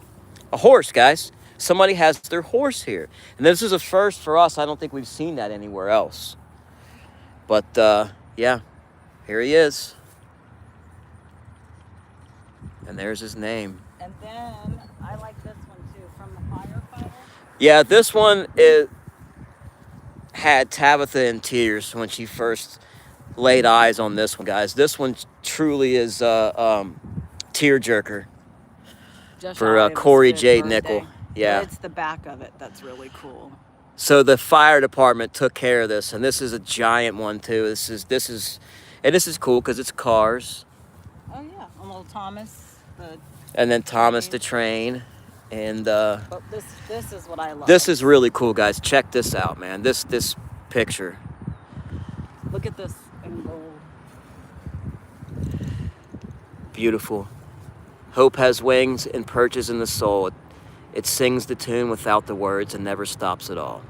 horse, guys. Somebody has their horse here, and this is a first for us. I don't think we've seen that anywhere else. But yeah, here he is, and there's his name. And then I like this one too, from the firefighter. Yeah, this one had Tabitha in tears when she first laid eyes on this one, guys. This one truly is tearjerker for Corey J. Nickel. Yeah, it's the back of it that's really cool. So the fire department took care of this, and this is a giant one too. This is cool because it's cars. Oh yeah, a little Thomas. And then Thomas the train, and but this is what I love. This is really cool, guys. Check this out, man. This picture. Look at this in gold. Beautiful. Hope has wings and perches in the soul. It sings the tune without the words and never stops at all.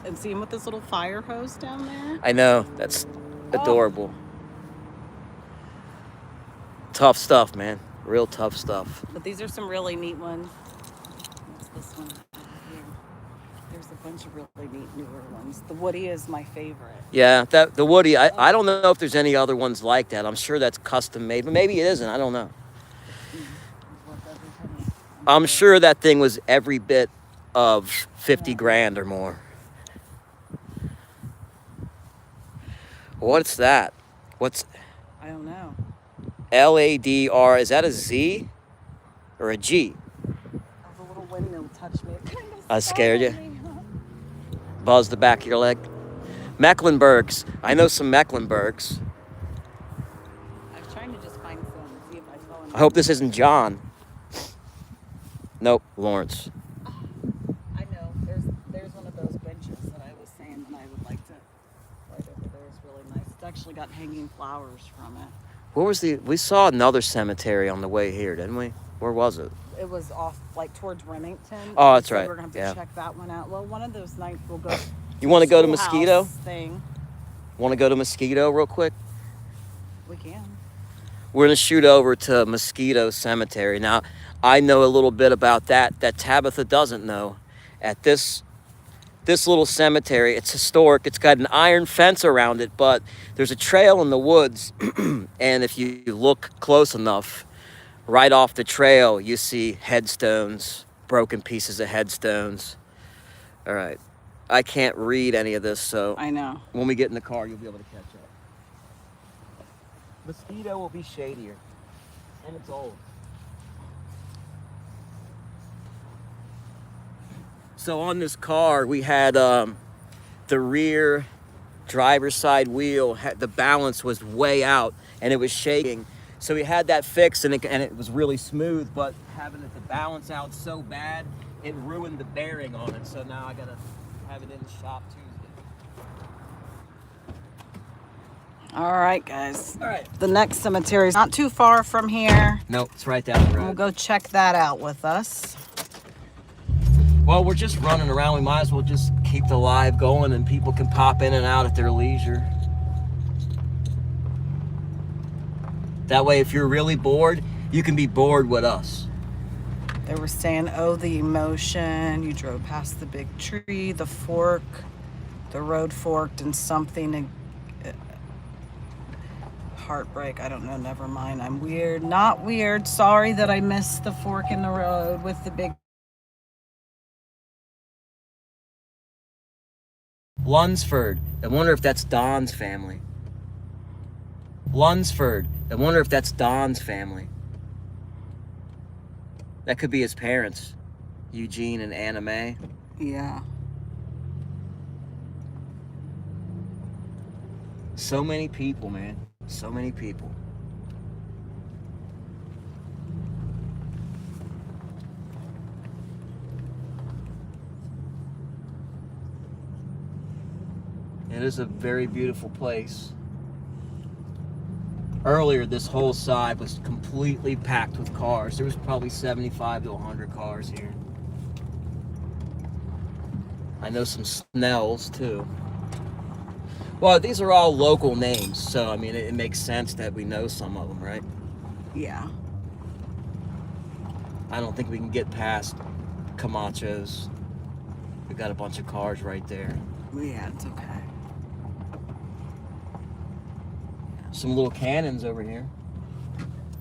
And see him with this little fire hose down there? I know. That's adorable. Tough stuff, man. Real tough stuff. But these are some really neat ones. What's this one here? There's a bunch of really neat newer ones. The Woody is my favorite. Yeah, the Woody. I don't know if there's any other ones like that. I'm sure that's custom made, but maybe it isn't. I don't know. I'm sure that thing was every bit of 50 grand or more. What's that? I don't know. LADR, is that a Z or a G? The little windmill touched me. I scared you. Buzzed the back of your leg. Mecklenburgs. I know some Mecklenburgs. I was trying to just find some, see if I saw them. I hope this isn't John. Nope, Lawrence. I know. There's one of those benches that I was saying that I would like to. Right over there is really nice. It's actually got hanging flowers from it. Where was we saw another cemetery on the way here, didn't we? Where was it? It was off, like, towards Remington. Oh, that's so right. We're going to have to check that one out. Well, one of those nights we'll go. You want to go to Mosquito? Thing. Want to go to Mosquito real quick? We can. We're going to shoot over to Mosquito Cemetery. Now, I know a little bit about that Tabitha doesn't know. At this little cemetery, it's historic. It's got an iron fence around it, but there's a trail in the woods. And if you look close enough, right off the trail, you see headstones, broken pieces of headstones. All right. I can't read any of this, so I know. when we get in the car, you'll be able to catch up. Mosquito will be shadier, and it's old. So on this car, we had the rear driver's side wheel, the balance was way out, and it was shaking. So we had that fixed, and it was really smooth, but having it the balance out so bad, it ruined the bearing on it. So now I gotta have it in the shop Tuesday. All right, guys. All right. The next cemetery is not too far from here. Nope, it's right down the road. We'll go check that out with us. Well, we're just running around. We might as well just keep the live going, and people can pop in and out at their leisure. That way, if you're really bored, you can be bored with us. They were saying, oh, the emotion. You drove past the big tree, the fork, the road forked, and something. Heartbreak. I don't know. Never mind. I'm weird. Not weird. Sorry that I missed the fork in the road with the big. Lunsford. I wonder if that's Don's family. Lunsford. I wonder if that's Don's family. That could be his parents, Eugene and Anna Mae. Yeah. So many people, man. So many people. It is a very beautiful place. Earlier, this whole side was completely packed with cars. There was probably 75 to 100 cars here. I know some Snells, too. Well, these are all local names, so, I mean, it makes sense that we know some of them, right? Yeah. I don't think we can get past Camachos. We got a bunch of cars right there. Yeah, it's okay. Some little cannons over here.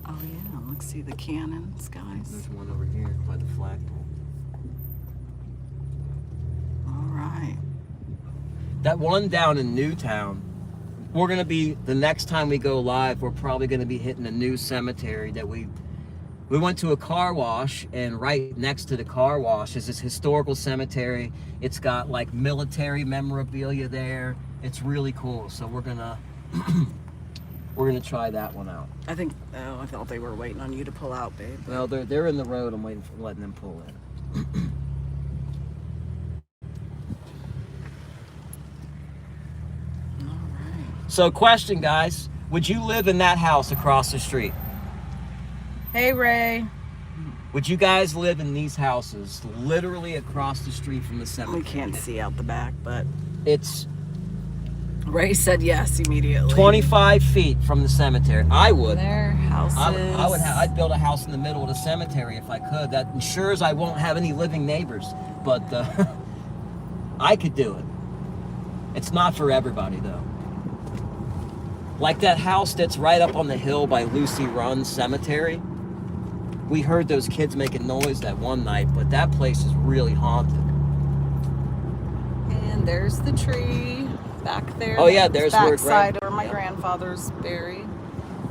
Oh yeah, let's see the cannons, guys. There's one over here by the flagpole. All right. That one down in Newtown, we're gonna be, the next time we go live, we're probably gonna be hitting a new cemetery that we went to a car wash, and right next to the car wash is this historical cemetery. It's got like military memorabilia there. It's really cool. So we're gonna we're gonna try that one out. I thought they were waiting on you to pull out, babe. Well, they're in the road. I'm waiting for letting them pull in. All right. So, question, guys: would you live in that house across the street? Hey, Ray. Would you guys live in these houses literally across the street from the cemetery? We can't see out the back, but It's Ray said yes immediately. 25 feet from the cemetery. I would. Their houses. I'd build a house in the middle of the cemetery if I could. That ensures I won't have any living neighbors. But I could do it. It's not for everybody, though. Like that house that's right up on the hill by Lucy Run Cemetery. We heard those kids making noise that one night, but that place is really haunted. And there's the tree back there. Oh, yeah, there's where backside where my grandfather's buried.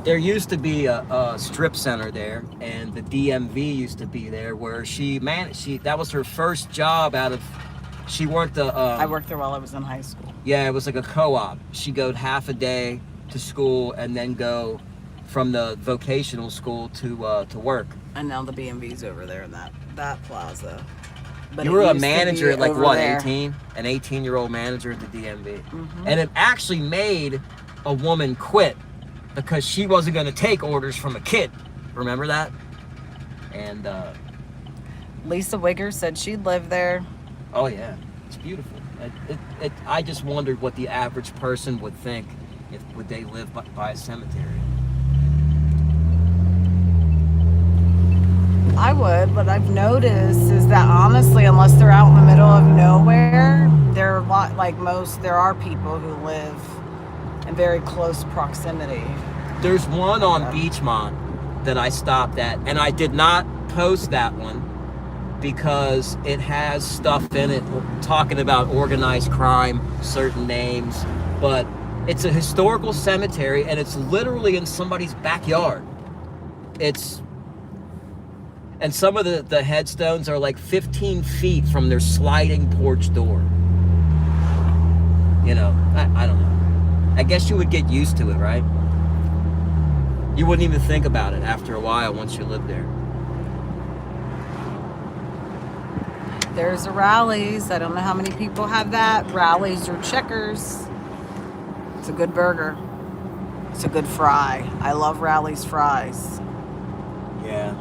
There used to be a strip center there, and the DMV used to be there, where that was her first job out of. She worked I worked there while I was in high school. Yeah, it was like a co-op. She'd go half a day to school and then go from the vocational school to work. And now the B&B's over there in that plaza. But You were it a used to manager be at like over what, there. 18? An 18-year-old manager at the DMV. Mm-hmm. And it actually made a woman quit because she wasn't going to take orders from a kid. Remember that? And Lisa Wigger said she'd live there. oh yeah, it's beautiful. I just wondered what the average person would think would they live by a cemetery. I would. What I've noticed is that honestly, unless they're out in the middle of nowhere, there are people who live in very close proximity. There's one on Beachmont that I stopped at, and I did not post that one because it has stuff in it talking about organized crime, certain names, but it's a historical cemetery, and it's literally in somebody's backyard. And some of the headstones are like 15 feet from their sliding porch door. You know, I don't know. I guess you would get used to it, right? You wouldn't even think about it after a while once you lived there. There's a Rallies. I don't know how many people have that. Rallies or Checkers. It's a good burger. It's a good fry. I love Rallies fries. Yeah.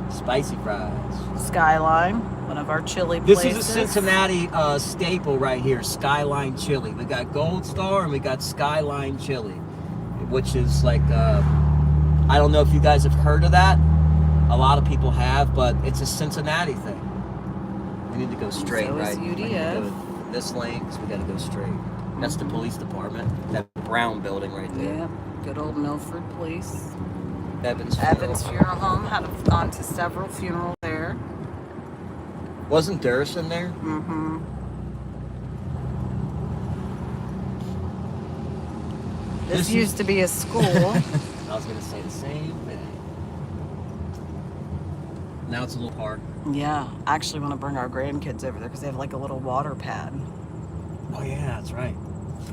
Spicy fries. Skyline, one of our chili This places. is a Cincinnati staple right here, Skyline Chili. We got Gold Star and we got Skyline Chili, which is like, I don't know if you guys have heard of that. A lot of people have, but it's a Cincinnati thing. We need to go straight, So is right? We need to UDF. go this lane because we got to go straight. That's the police department, that brown building right there. Yeah, good old Milford Police. Evans Funeral Home. Had gone to several funerals there. Wasn't Durson there? Mm-hmm. This used to be a school. I was gonna say the same thing. Now it's a little park. Yeah, I actually want to bring our grandkids over there because they have like a little water pad. Oh yeah, that's right.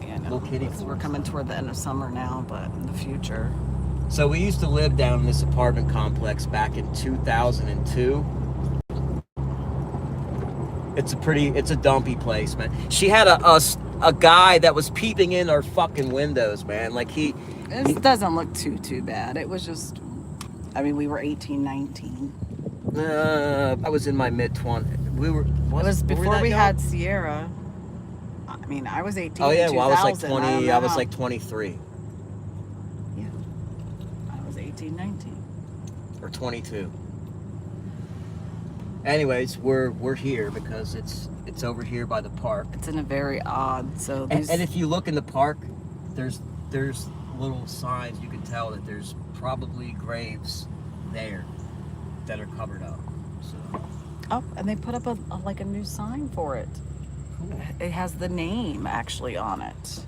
Yeah, no, Little kiddie we're pool. coming toward the end of summer now, but in the future. So we used to live down in this apartment complex back in 2002. It's a dumpy place, man. She had a guy that was peeping in our fucking windows, man. Like This doesn't look too bad. It was just, I mean, we were 18, 19. I was in my mid-20s. It was before we had Sierra. I mean, I was 18 Oh yeah, in 2000. well I was like 20. I was how- like 23 Yeah, I was 18, 19. or 22. Anyways, we're here because it's over here by the park. It's in a very odd, so these... And if you look in the park, there's little signs. You can tell that there's probably graves there that are covered up. So. Oh, and they put up like a new sign for it. Cool. It has the name actually on it.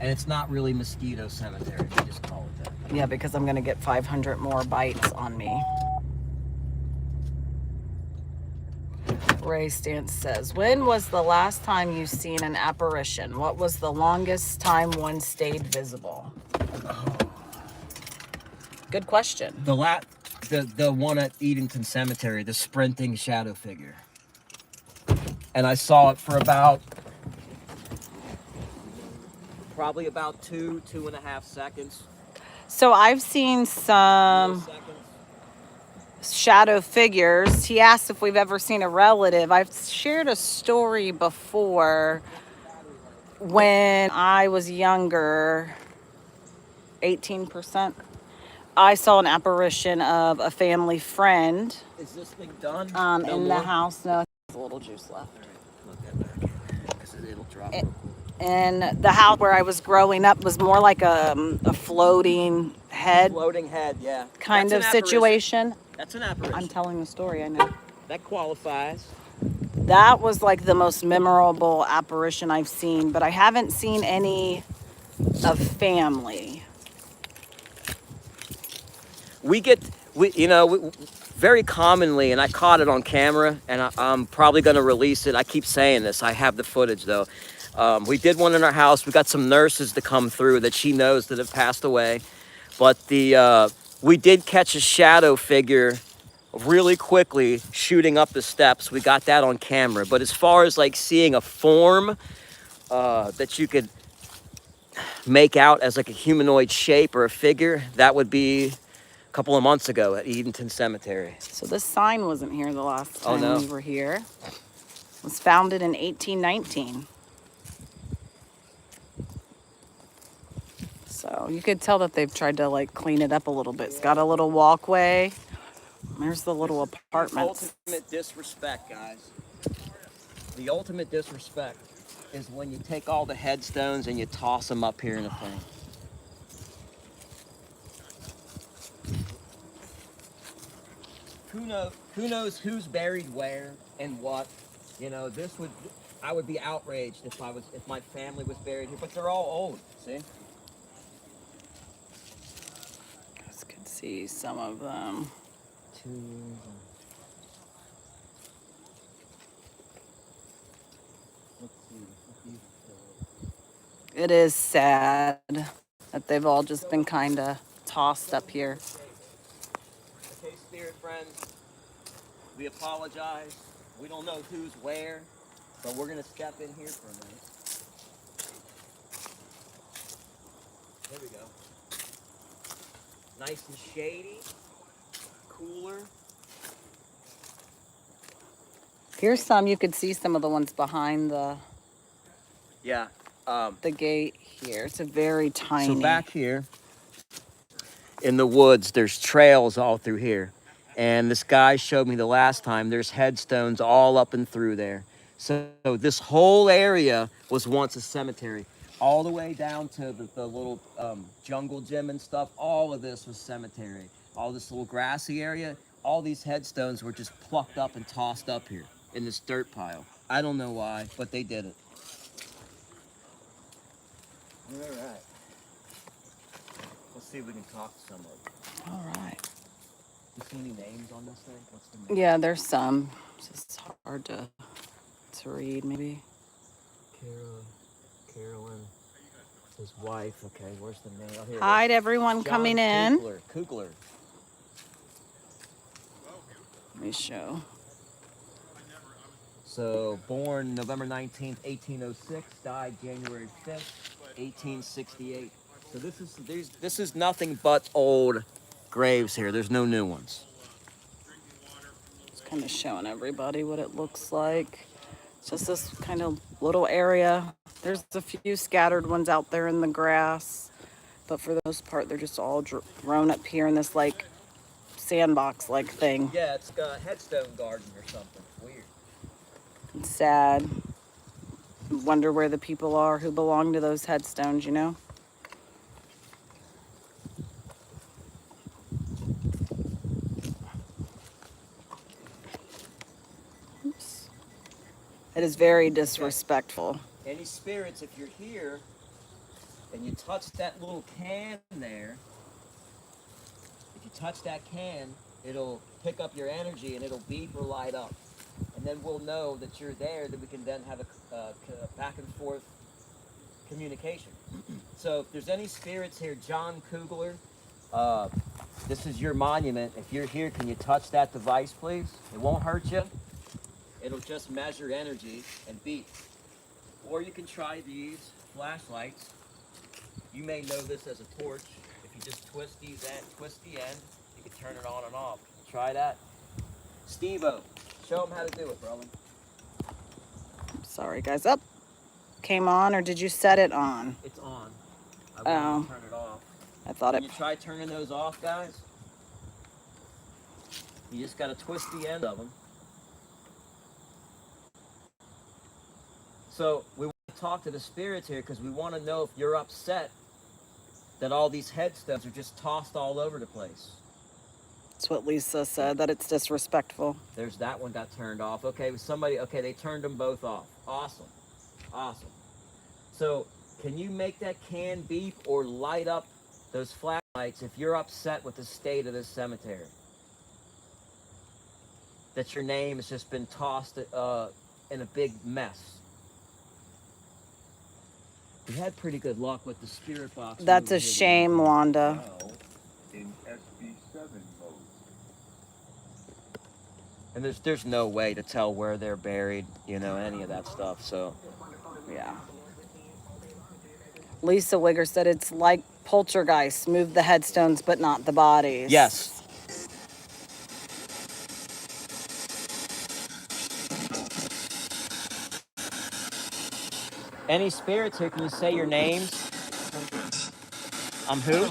And it's not really Mosquito Cemetery. They just call it that. Yeah, because I'm gonna get 500 more bites on me. Ray Stance says, when was the last time you seen an apparition? What was the longest time one stayed visible? Good question. The one at Edenton Cemetery, the sprinting shadow figure. And I saw it for probably about 2.5 seconds. So I've seen some shadow figures. He asked if we've ever seen a relative. I've shared a story before when I was younger, 18%. I saw an apparition of a family friend. Is this thing done? In the house. No, there's a little juice left. Look that back in, because it'll drop. And the house where I was growing up was more like a floating head. Floating head, yeah. Kind of situation. That's an apparition. I'm telling the story, I know. That qualifies. That was like the most memorable apparition I've seen, but I haven't seen any of family. Very commonly, and I caught it on camera, and I'm probably going to release it. I keep saying this. I have the footage, though. We did one in our house. We got some nurses to come through that she knows that have passed away. But we did catch a shadow figure really quickly shooting up the steps. We got that on camera. But as far as like seeing a form that you could make out as like a humanoid shape or a figure, that would be a couple of months ago at Edenton Cemetery. So this sign wasn't here the last time we were here. It was founded in 1819. So you could tell that they've tried to like clean it up a little bit. It's got a little walkway. There's the little apartments. Ultimate disrespect, guys. The ultimate disrespect is when you take all the headstones and you toss them up here in a thing. Who knows who's buried where and what? You know, I would be outraged if my family was buried here, but they're all old, see? You guys can see some of them. It is sad that they've all just been kind of tossed up here. Okay, spirit friends, we apologize. We don't know who's where, but we're gonna step in here for a minute. There we go. Nice and shady, cooler. Here's some. You could see some of the ones behind the gate here. It's a very tiny. So back here in the woods, there's trails all through here. And this guy showed me the last time, there's headstones all up and through there. So this whole area was once a cemetery. All the way down to the little jungle gym and stuff, all of this was cemetery. All this little grassy area, all these headstones were just plucked up and tossed up here in this dirt pile. I don't know why, but they did it. All right. see if we can talk to some of them. All right. You see any names on this thing? What's the name? Yeah, there's some. It's just hard to read, maybe. Carolyn, his wife. Okay, where's the name? Oh, here Hi to everyone coming in. Kugler. Let me show. So, born November 19th, 1806, died January 5th, 1868. So this is nothing but old graves here. There's no new ones. Just kind of showing everybody what it looks like. It's just this kind of little area. There's a few scattered ones out there in the grass, but for the most part, they're just all grown up here in this like sandbox like thing. Yeah, it's a headstone garden or something. Weird. It's sad. Wonder where the people are who belong to those headstones, you know? Oops. It is very disrespectful. Any spirits, if you're here and you touch that little can there, if you touch that can, it'll pick up your energy and it'll beep or light up. And then we'll know that you're there, that we can then have a back and forth communication. So if there's any spirits here, John Kugler, this is your monument. If you're here, can you touch that device, please? It won't hurt you. It'll just measure energy and beep. Or you can try these flashlights. You may know this as a torch. If you just twist the end, you can turn it on and off. Try that. Steve-O, show them how to do it, brother. Sorry, guys. Up. Came on, or did you set it on? It's on. I want to turn it off. I thought Can you try turning those off, guys? You just got to twist the end of them. So we want to talk to the spirits here because we want to know if you're upset that all these headstones are just tossed all over the place. That's what Lisa said, that it's disrespectful. There's that one got turned off. Okay, they turned them both off. Awesome. Awesome. So can you make that can beep or light up those flashlights if you're upset with the state of this cemetery? That your name has just been tossed in a big mess. We had pretty good luck with the spirit box. That's a shame, Wanda. Now in SB7 mode. And there's no way to tell where they're buried, any of that stuff. So, Yeah. Lisa Wigger said it's like poltergeists, move the headstones but not the bodies. yes. Any spirits here, can you say your names? I'm who?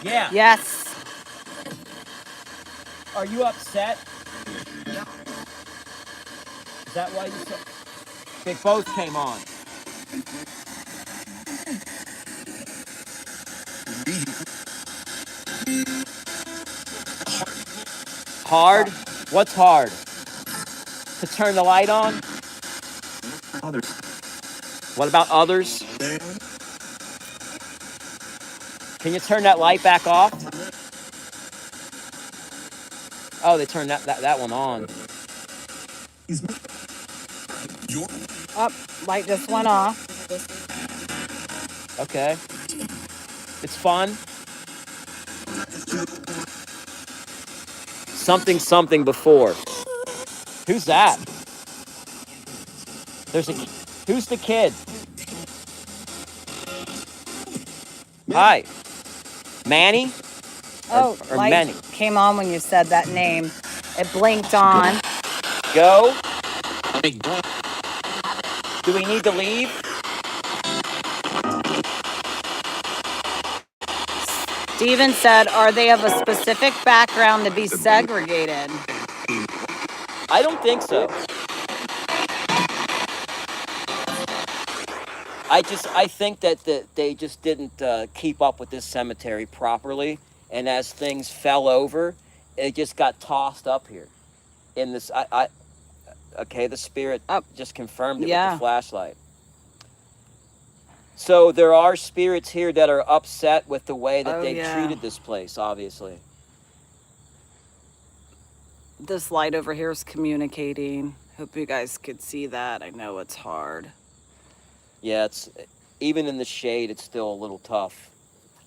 Yeah. Yes. Are you upset? Is that why you said? They both came on. Hard? What's hard? To turn the light on? Others. What about others? Can you turn that light back off? Oh, they turned that one on. Up, light just went off. Okay. It's fun. Something before. Who's that? Who's the kid? Hi. Manny? Oh, or light Manny? came on when you said that name. It blinked on. Go? Do we need to leave? Steven said, are they of a specific background to be segregated? I don't think so. I think that they just didn't keep up with this cemetery properly, and as things fell over, it just got tossed up here. In this, okay, the spirit just confirmed it with the flashlight. So there are spirits here that are upset with the way that Oh, they've yeah. treated this place, obviously. This light over here is communicating. Hope you guys could see that. I know it's hard. Yeah, it's even in the shade, it's still a little tough.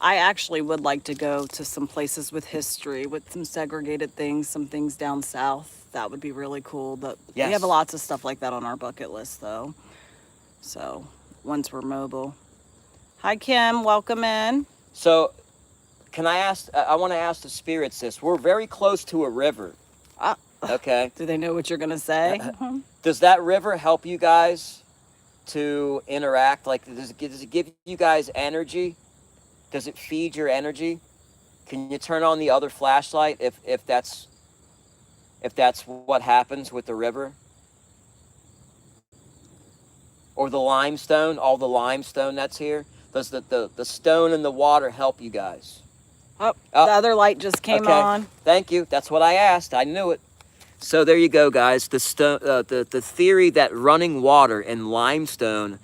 I actually would like to go to some places with history, with some segregated things, some things down south. That would be really cool. But we have Yes. lots of stuff like that on our bucket list, though. So once we're mobile. Hi, Kim. Welcome in. So, can I ask? I want to ask the spirits this. We're very close to a river. Uh, Okay. do they know what you're going to say? Does that river help you guys to interact? Like, does it give you guys energy? Does it feed your energy? Can you turn on the other flashlight if that's what happens with the river? Or the limestone, all the limestone that's here? Does the stone and the water help you guys? Oh, Oh, the other light just came okay. on. Thank you. That's what I asked. I knew it. So there you go, guys. The theory that running water and limestone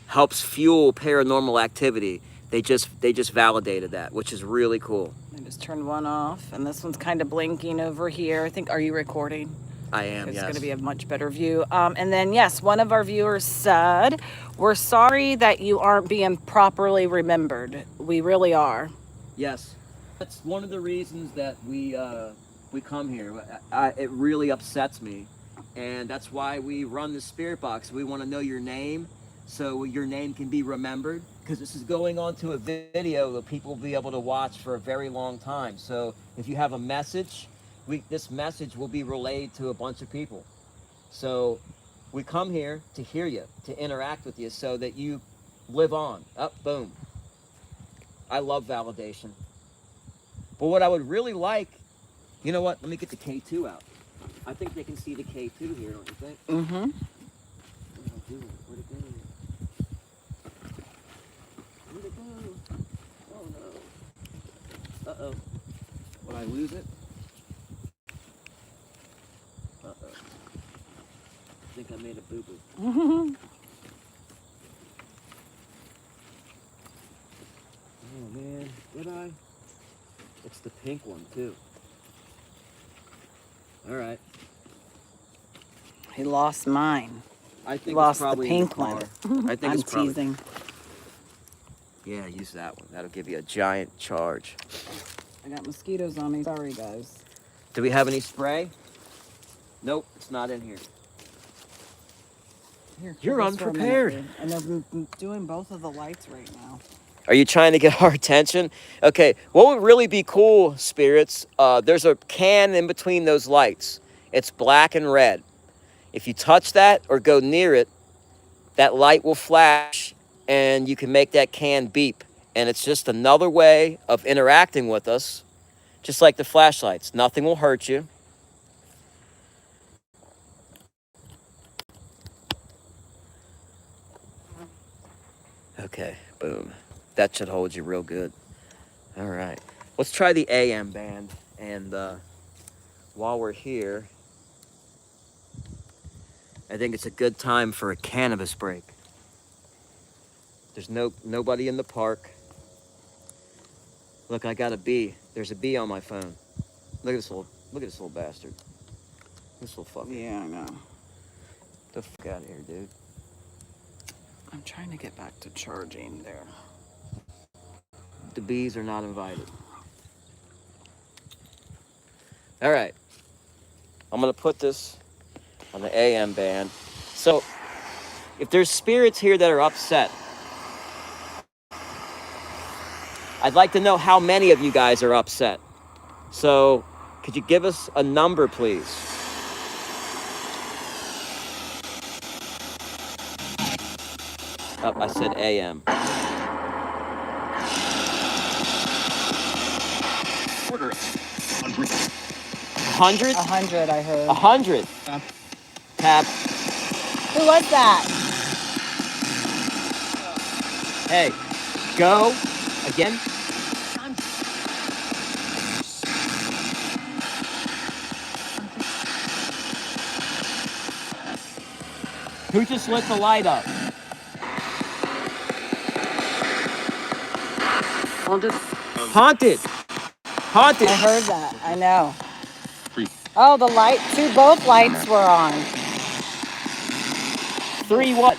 helps fuel paranormal activity. They just validated that, which is really cool. I just turned one off, and this one's kind of blinking over here. I think, are you recording? I am, It's yes. going to be a much better view. And then, yes, one of our viewers said, we're sorry that you aren't being properly remembered. We really are. Yes. That's one of the reasons that we come here. It really upsets me. And that's why we run the spirit box. We want to know your name so your name can be remembered. Because this is going on to a video that people will be able to watch for a very long time. So if you have a message, this message will be relayed to a bunch of people. So we come here to hear you, to interact with you so that you live on. Up, boom. I love validation. But what I would really like, you know what? Let me get the K2 out. I think they can see the K2 here, don't you think? Mm-hmm. Where'd it go? Where'd it go? Where'd it go? Oh no. Uh-oh. Will I lose it? Uh-oh. I think I made a boo-boo. Oh man, did I? It's the pink one too. All right. He lost mine. I think Lost it's probably the pink in the car. one. I think I'm it's probably. teasing. Yeah, use that one. That'll give you a giant charge. I got mosquitoes on me. Sorry, guys. Do we have any spray? Nope, it's not in here. Here, You're hold this for a minute, unprepared. dude. And they're doing both of the lights right now. Are you trying to get our attention? Okay, what would really be cool, spirits, there's a can in between those lights. It's black and red. If you touch that or go near it, that light will flash and you can make that can beep. And it's just another way of interacting with us, just like the flashlights. Nothing will hurt you. Okay, boom. That should hold you real good. All right. Let's try the AM band. And while we're here, I think it's a good time for a cannabis break. There's nobody in the park. Look, I got a bee. There's a bee on my phone. Look at this little bastard. This little fucker. Yeah, I know. The fuck out of here, dude. I'm trying to get back to charging there. The bees are not invited. All right. I'm gonna put this on the AM band. So, if there's spirits here that are upset, I'd like to know how many of you guys are upset. So, could you give us a number, please? Oh, I said AM. 100? 100, I heard. 100. Tap. Who was that? Hey, go again. Who just lit the light up? Haunted. Haunted. I heard that. I know. Oh, the light. Both lights were on. 3 what?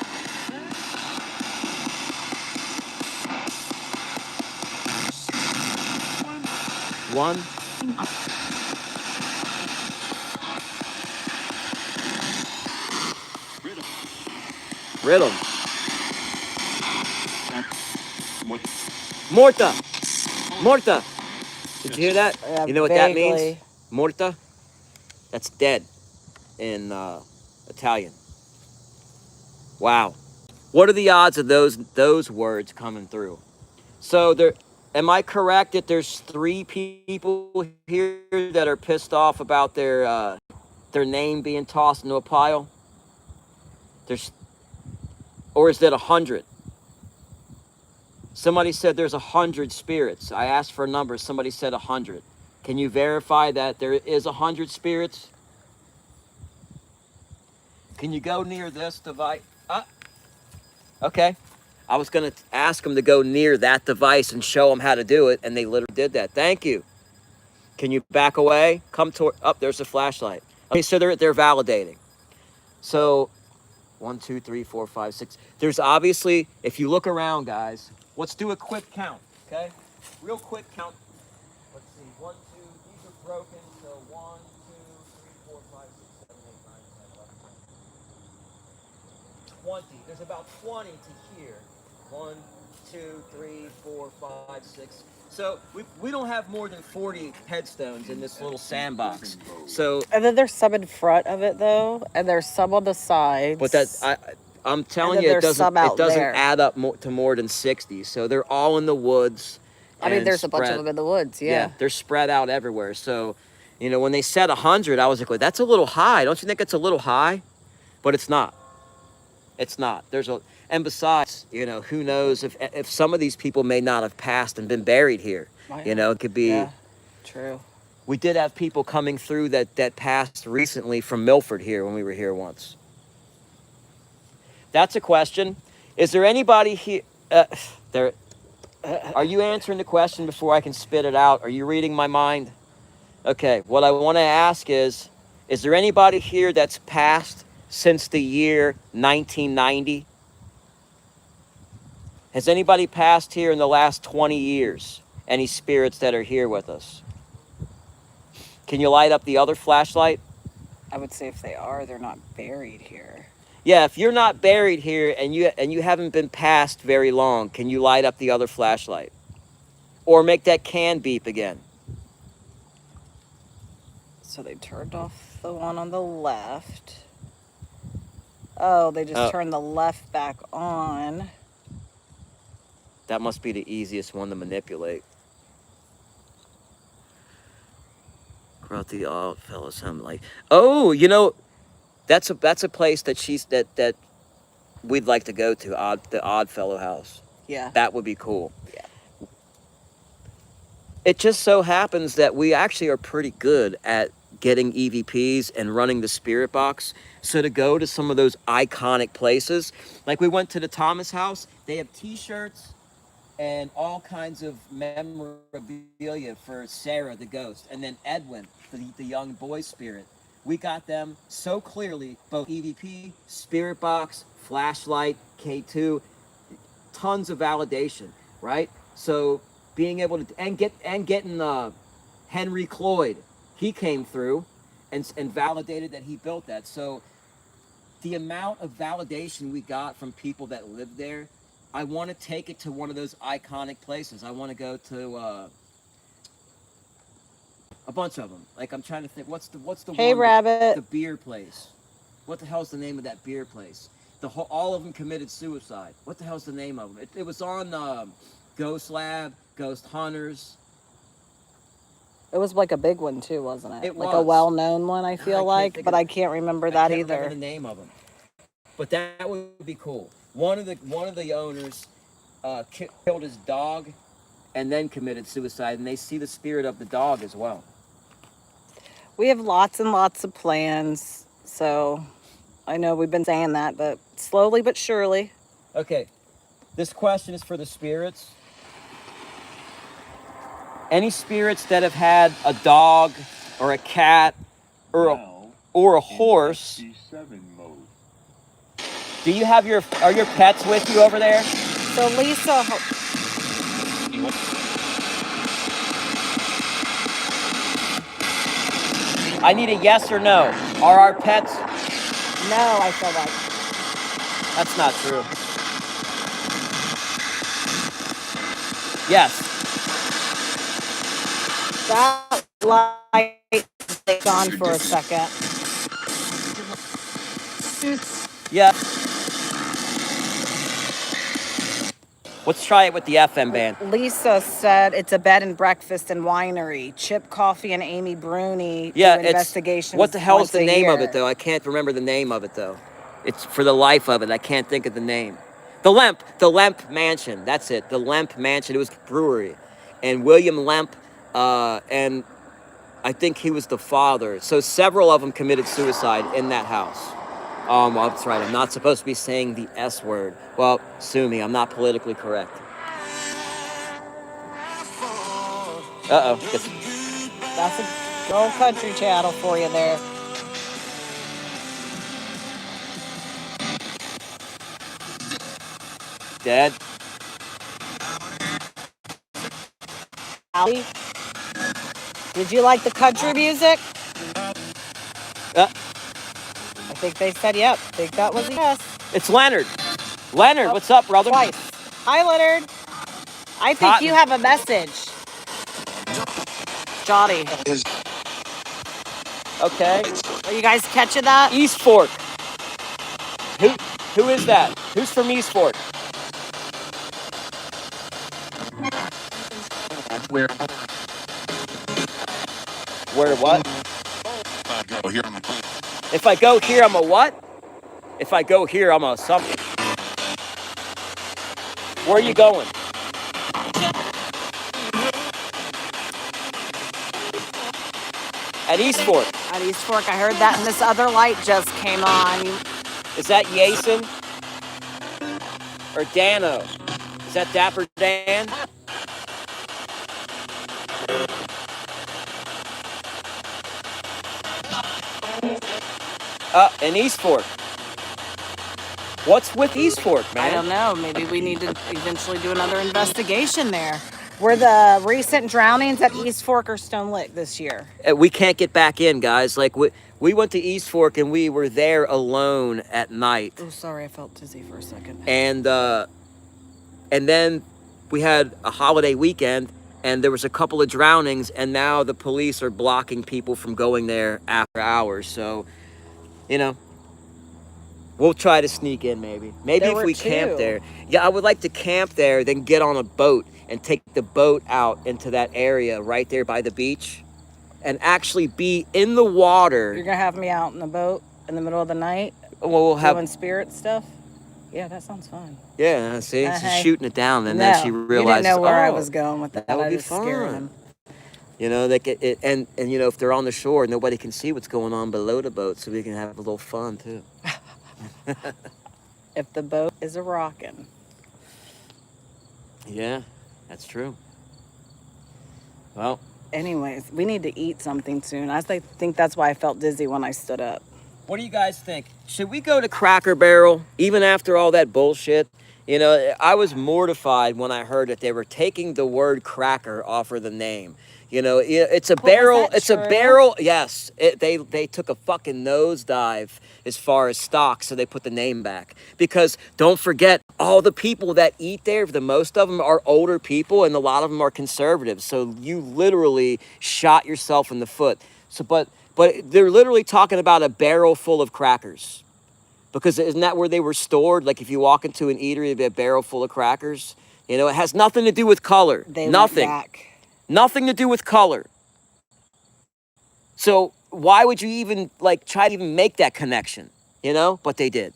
One. Rhythm. Morta. Morta. Did you hear that? Yeah, You know what that means? vaguely. Morta? That's dead in Italian. Wow. What are the odds of those words coming through? So there, am I correct that there's 3 people here that are pissed off about their name being tossed into a pile? There's, or is it 100? Somebody said there's 100 spirits. I asked for a number. Somebody said 100. Can you verify that there is 100 spirits? Can you go near this device? Okay. I was going to ask them to go near that device and show them how to do it, and they literally did that. Thank you. Can you back away? Come toward. Up. There's a flashlight. Okay, so they're validating. So 1, 2, 3, 4, 5, 6. There's obviously, if you look around, guys, let's do a quick count. Okay, real quick count. Let's see. 1, 2. These are broken. So 1, 2, 3, 4, 5, 6, 7, 8, 9, 10, 11, 12, 20. There's about 20 to here. 1, 2, 3, 4, 5, 6. So we don't have more than 40 headstones in this little sandbox. So, And then there's some in front of it though, and there's some on the sides. but I'm telling then you, it there's doesn't some out there. add up to more than 60. So they're all in the woods. I mean, and there's a bunch of them in the woods. Yeah. they're spread out everywhere. So, you know, when they said 100, I was like, well, that's a little high. Don't you think it's a little high? But it's not. It's not. And besides, you know, who knows if some of these people may not have passed and been buried here. You know, it could be. Yeah, true. We did have people coming through that passed recently from Milford here when we were here once. That's a question. Is there anybody here? Are you answering the question before I can spit it out? Are you reading my mind? Okay. What I want to ask is there anybody here that's passed since the year 1990? Has anybody passed here in the last 20 years? Any spirits that are here with us? Can you light up the other flashlight? I would say if they are, they're not buried here. Yeah, if you're not buried here and you haven't been passed very long, can you light up the other flashlight? Or make that can beep again? So they turned off the one on the left. Oh, they just turned the left back on. That must be the easiest one to manipulate. Throughout the odd fellows, I'm like, oh, you know, that's a place that we'd like to go to, the Oddfellow house. Yeah. That would be cool. Yeah. It just so happens that we actually are pretty good at getting EVPs and running the spirit box. So to go to some of those iconic places, like we went to the Thomas house, they have t-shirts and all kinds of memorabilia for Sarah the ghost, and then Edwin, the young boy spirit. We got them so clearly, both EVP, spirit box, flashlight, K2, tons of validation, right? So being able to getting Henry Cloyd, he came through and validated that he built that. So the amount of validation we got from people that lived there, I want to take it to one of those iconic places. I want to go to a bunch of them. Like I'm trying to think, what's the Hey, one? Rabbit. The beer place. What the hell's the name of that beer place? All of them committed suicide. What the hell's the name of them? It was on Ghost Lab, Ghost Hunters. It was like a big one too, wasn't it? It like was. a well-known one, I feel but I can't remember that either. Remember the name of them. But that would be cool. One of the owners killed his dog and then committed suicide, and they see the spirit of the dog as well. We have lots and lots of plans, so I know we've been saying that, but slowly but surely. Okay, this question is for the spirits. Any spirits that have had a dog or a cat or Now a in horse. SB7 mode. Do you have are your pets with you over there? So Lisa, I need a yes or no. Are our pets? no, I feel like That's not true. Yes. that light is gone for a second. Yes. Let's try it with the FM band. Lisa said it's a bed and breakfast and winery. Chip Coffee and Amy Bruni Yeah, do it's investigations. what the hell is once the a name of year. it though? I can't remember the name of it though. It's for the life of it. I can't think of the name. The Lemp Mansion. That's it. The Lemp Mansion. It was a brewery, and William Lemp, and I think he was the father. So several of them committed suicide in that house. Well, that's right. I'm not supposed to be saying the S word. Well, sue me. I'm not politically correct. Uh-oh. That's a old country channel for you there. Dead. Allie, did you like the country music? I think they said yep. I think that was a yes. It's Leonard. Leonard, what's up, brother? Twice. Hi, Leonard. I think Cotton. you have a message. Jotty. Okay. Are you guys catching that? East Fork. Who is that? Who's from East Fork? Where? Where what? I go here. If I go here, I'm a what? If I go here, I'm a something. Where are you going? At East Fork. At East Fork, I heard that, and this other light just came on. Is that Yason? Or Dano? Is that Dapper Dan? In East Fork. What's with East Fork, man? I don't know. Maybe we need to eventually do another investigation there. Were the recent drownings at East Fork or Stone Lick this year? We can't get back in, guys. Like, we went to East Fork and we were there alone at night. Oh, sorry. I felt dizzy for a second. And then we had a holiday weekend and there was a couple of drownings, and now the police are blocking people from going there after hours. So, you know, we'll try to sneak in maybe. Maybe if we camp there. Yeah, I would like to camp there, then get on a boat and take the boat out into that area right there by the beach and actually be in the water. You're going to have me out in the boat in the middle of the night? Well, we'll have doing spirit stuff? Yeah, that sounds fun. Yeah, see, she's shooting it down, and no, then she realizes, you didn't know where I was going with that. That would be fun. You know, they get it, and you know, if they're on the shore, nobody can see what's going on below the boat, so we can have a little fun too. If the boat is a rockin'. Yeah, that's true. Well, anyways, we need to eat something soon. I think that's why I felt dizzy when I stood up. What do you guys think? Should we go to Cracker Barrel even after all that bullshit? You know, I was mortified when I heard that they were taking the word cracker off of the name. You know, it's a barrel. It's a barrel. Yes, they took a fucking nosedive as far as stock, so they put the name back. Because don't forget, all the people that eat there, the most of them are older people, and a lot of them are conservatives. So you literally shot yourself in the foot. So, but they're literally talking about a barrel full of crackers. Because isn't that where they were stored? Like if you walk into an eatery, it'd be a barrel full of crackers. You know, it has nothing to do with color. Nothing. Nothing to do with color. So why would you even like try to even make that connection? You know, but they did.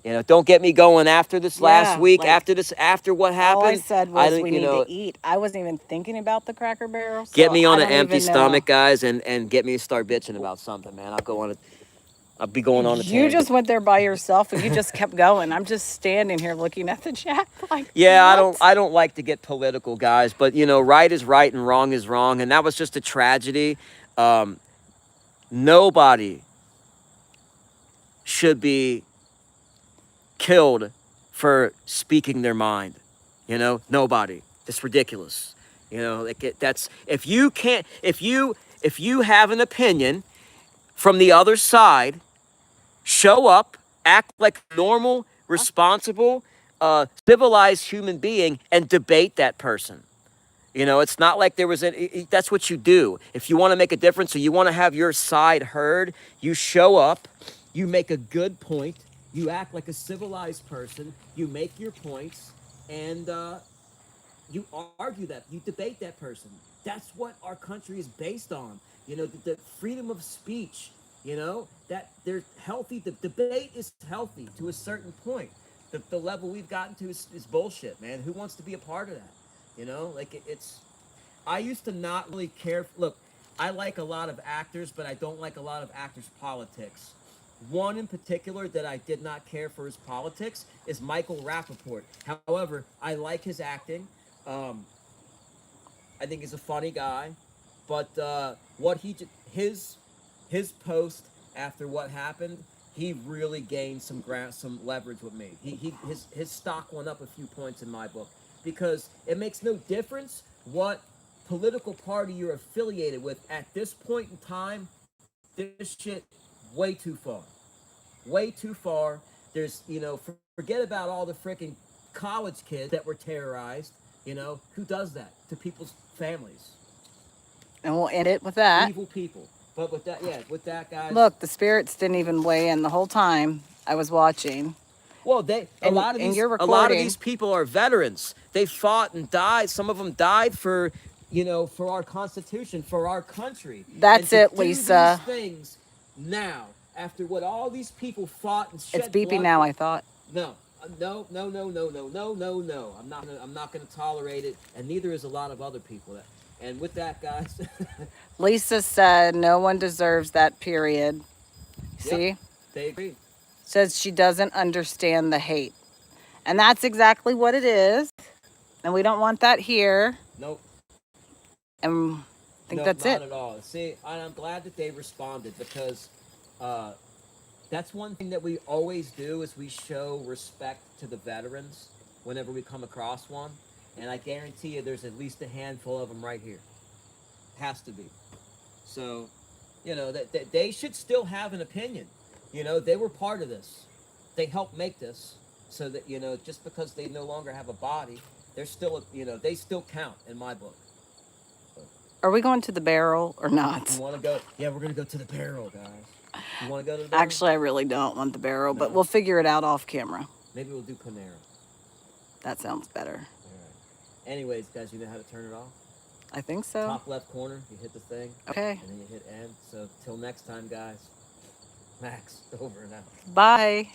You know, don't get me going after this last week, like, after what happened. All I said was we need to eat. I wasn't even thinking about the Cracker Barrel. So get me on an empty stomach, guys, and get me to start bitching about something, man. I'd be going on a You tangent. just went there by yourself and you just kept going. I'm just standing here looking at the chat like, Yeah, what? I don't like to get political, guys, but you know, right is right and wrong is wrong, and that was just a tragedy. Nobody should be killed for speaking their mind. You know, nobody. It's ridiculous. You know, that's if you can't if you have an opinion from the other side, show up, act like a normal, responsible, civilized human being, and debate that person. You know, it's not like there was that's what you do. If you want to make a difference or you want to have your side heard, you show up, you make a good point, you act like a civilized person, you make your points, and you argue that, you debate that person. That's what our country is based on. You know, the freedom of speech, you know, that they're healthy. The debate is healthy to a certain point. The level we've gotten to is bullshit, man. Who wants to be a part of that? You know, like it's. I used to not really care. Look, I like a lot of actors, but I don't like a lot of actors' politics. One in particular that I did not care for his politics is Michael Rappaport. However, I like his acting. Um, I think he's a funny guy, but what his post after what happened, he really gained some leverage with me. His stock went up a few points in my book because it makes no difference what political party you're affiliated with at this point in time. This shit way too far, way too far. There's forget about all the freaking college kids that were terrorized. You know who does that to people's families? And we'll end it with that. Evil people. But with that, yeah, with that, guys. Look, the spirits didn't even weigh in the whole time I was watching. Well, a And, lot of and these you're a lot of recording. these people are veterans. They fought and died. Some of them died for for our Constitution, for our country. That's and it, to do Lisa. These things now, after what all these people fought and It's shed beeping blood now, for. I thought. No, no, no, no, no, no, no, no, no. I'm not gonna tolerate it, and neither is a lot of other people. And with that, guys. Lisa said no one deserves that, period. See? Yep, they agree. Says she doesn't understand the hate. And that's exactly what it is. And we don't want that here. Nope. And I think No, that's not it. at all. See, I'm glad that they responded because that's one thing that we always do is we show respect to the veterans whenever we come across one. And I guarantee you there's at least a handful of them right here. Has to be. So, that they should still have an opinion. You know, they were part of this. They helped make this so that, just because they no longer have a body, they're still, they still count in my book. Are we going to the barrel or not? You want to go? Yeah, we're going to go to the barrel, guys. You want to go to the barrel? Actually, I really don't want the barrel, but No. we'll figure it out off camera. Maybe we'll do Panera. That sounds better. All right. Anyways, guys, you know how to turn it off? I think so. Top left corner, you hit the thing. Okay. And then you hit end. So till next time, guys. Max, over and out. Bye.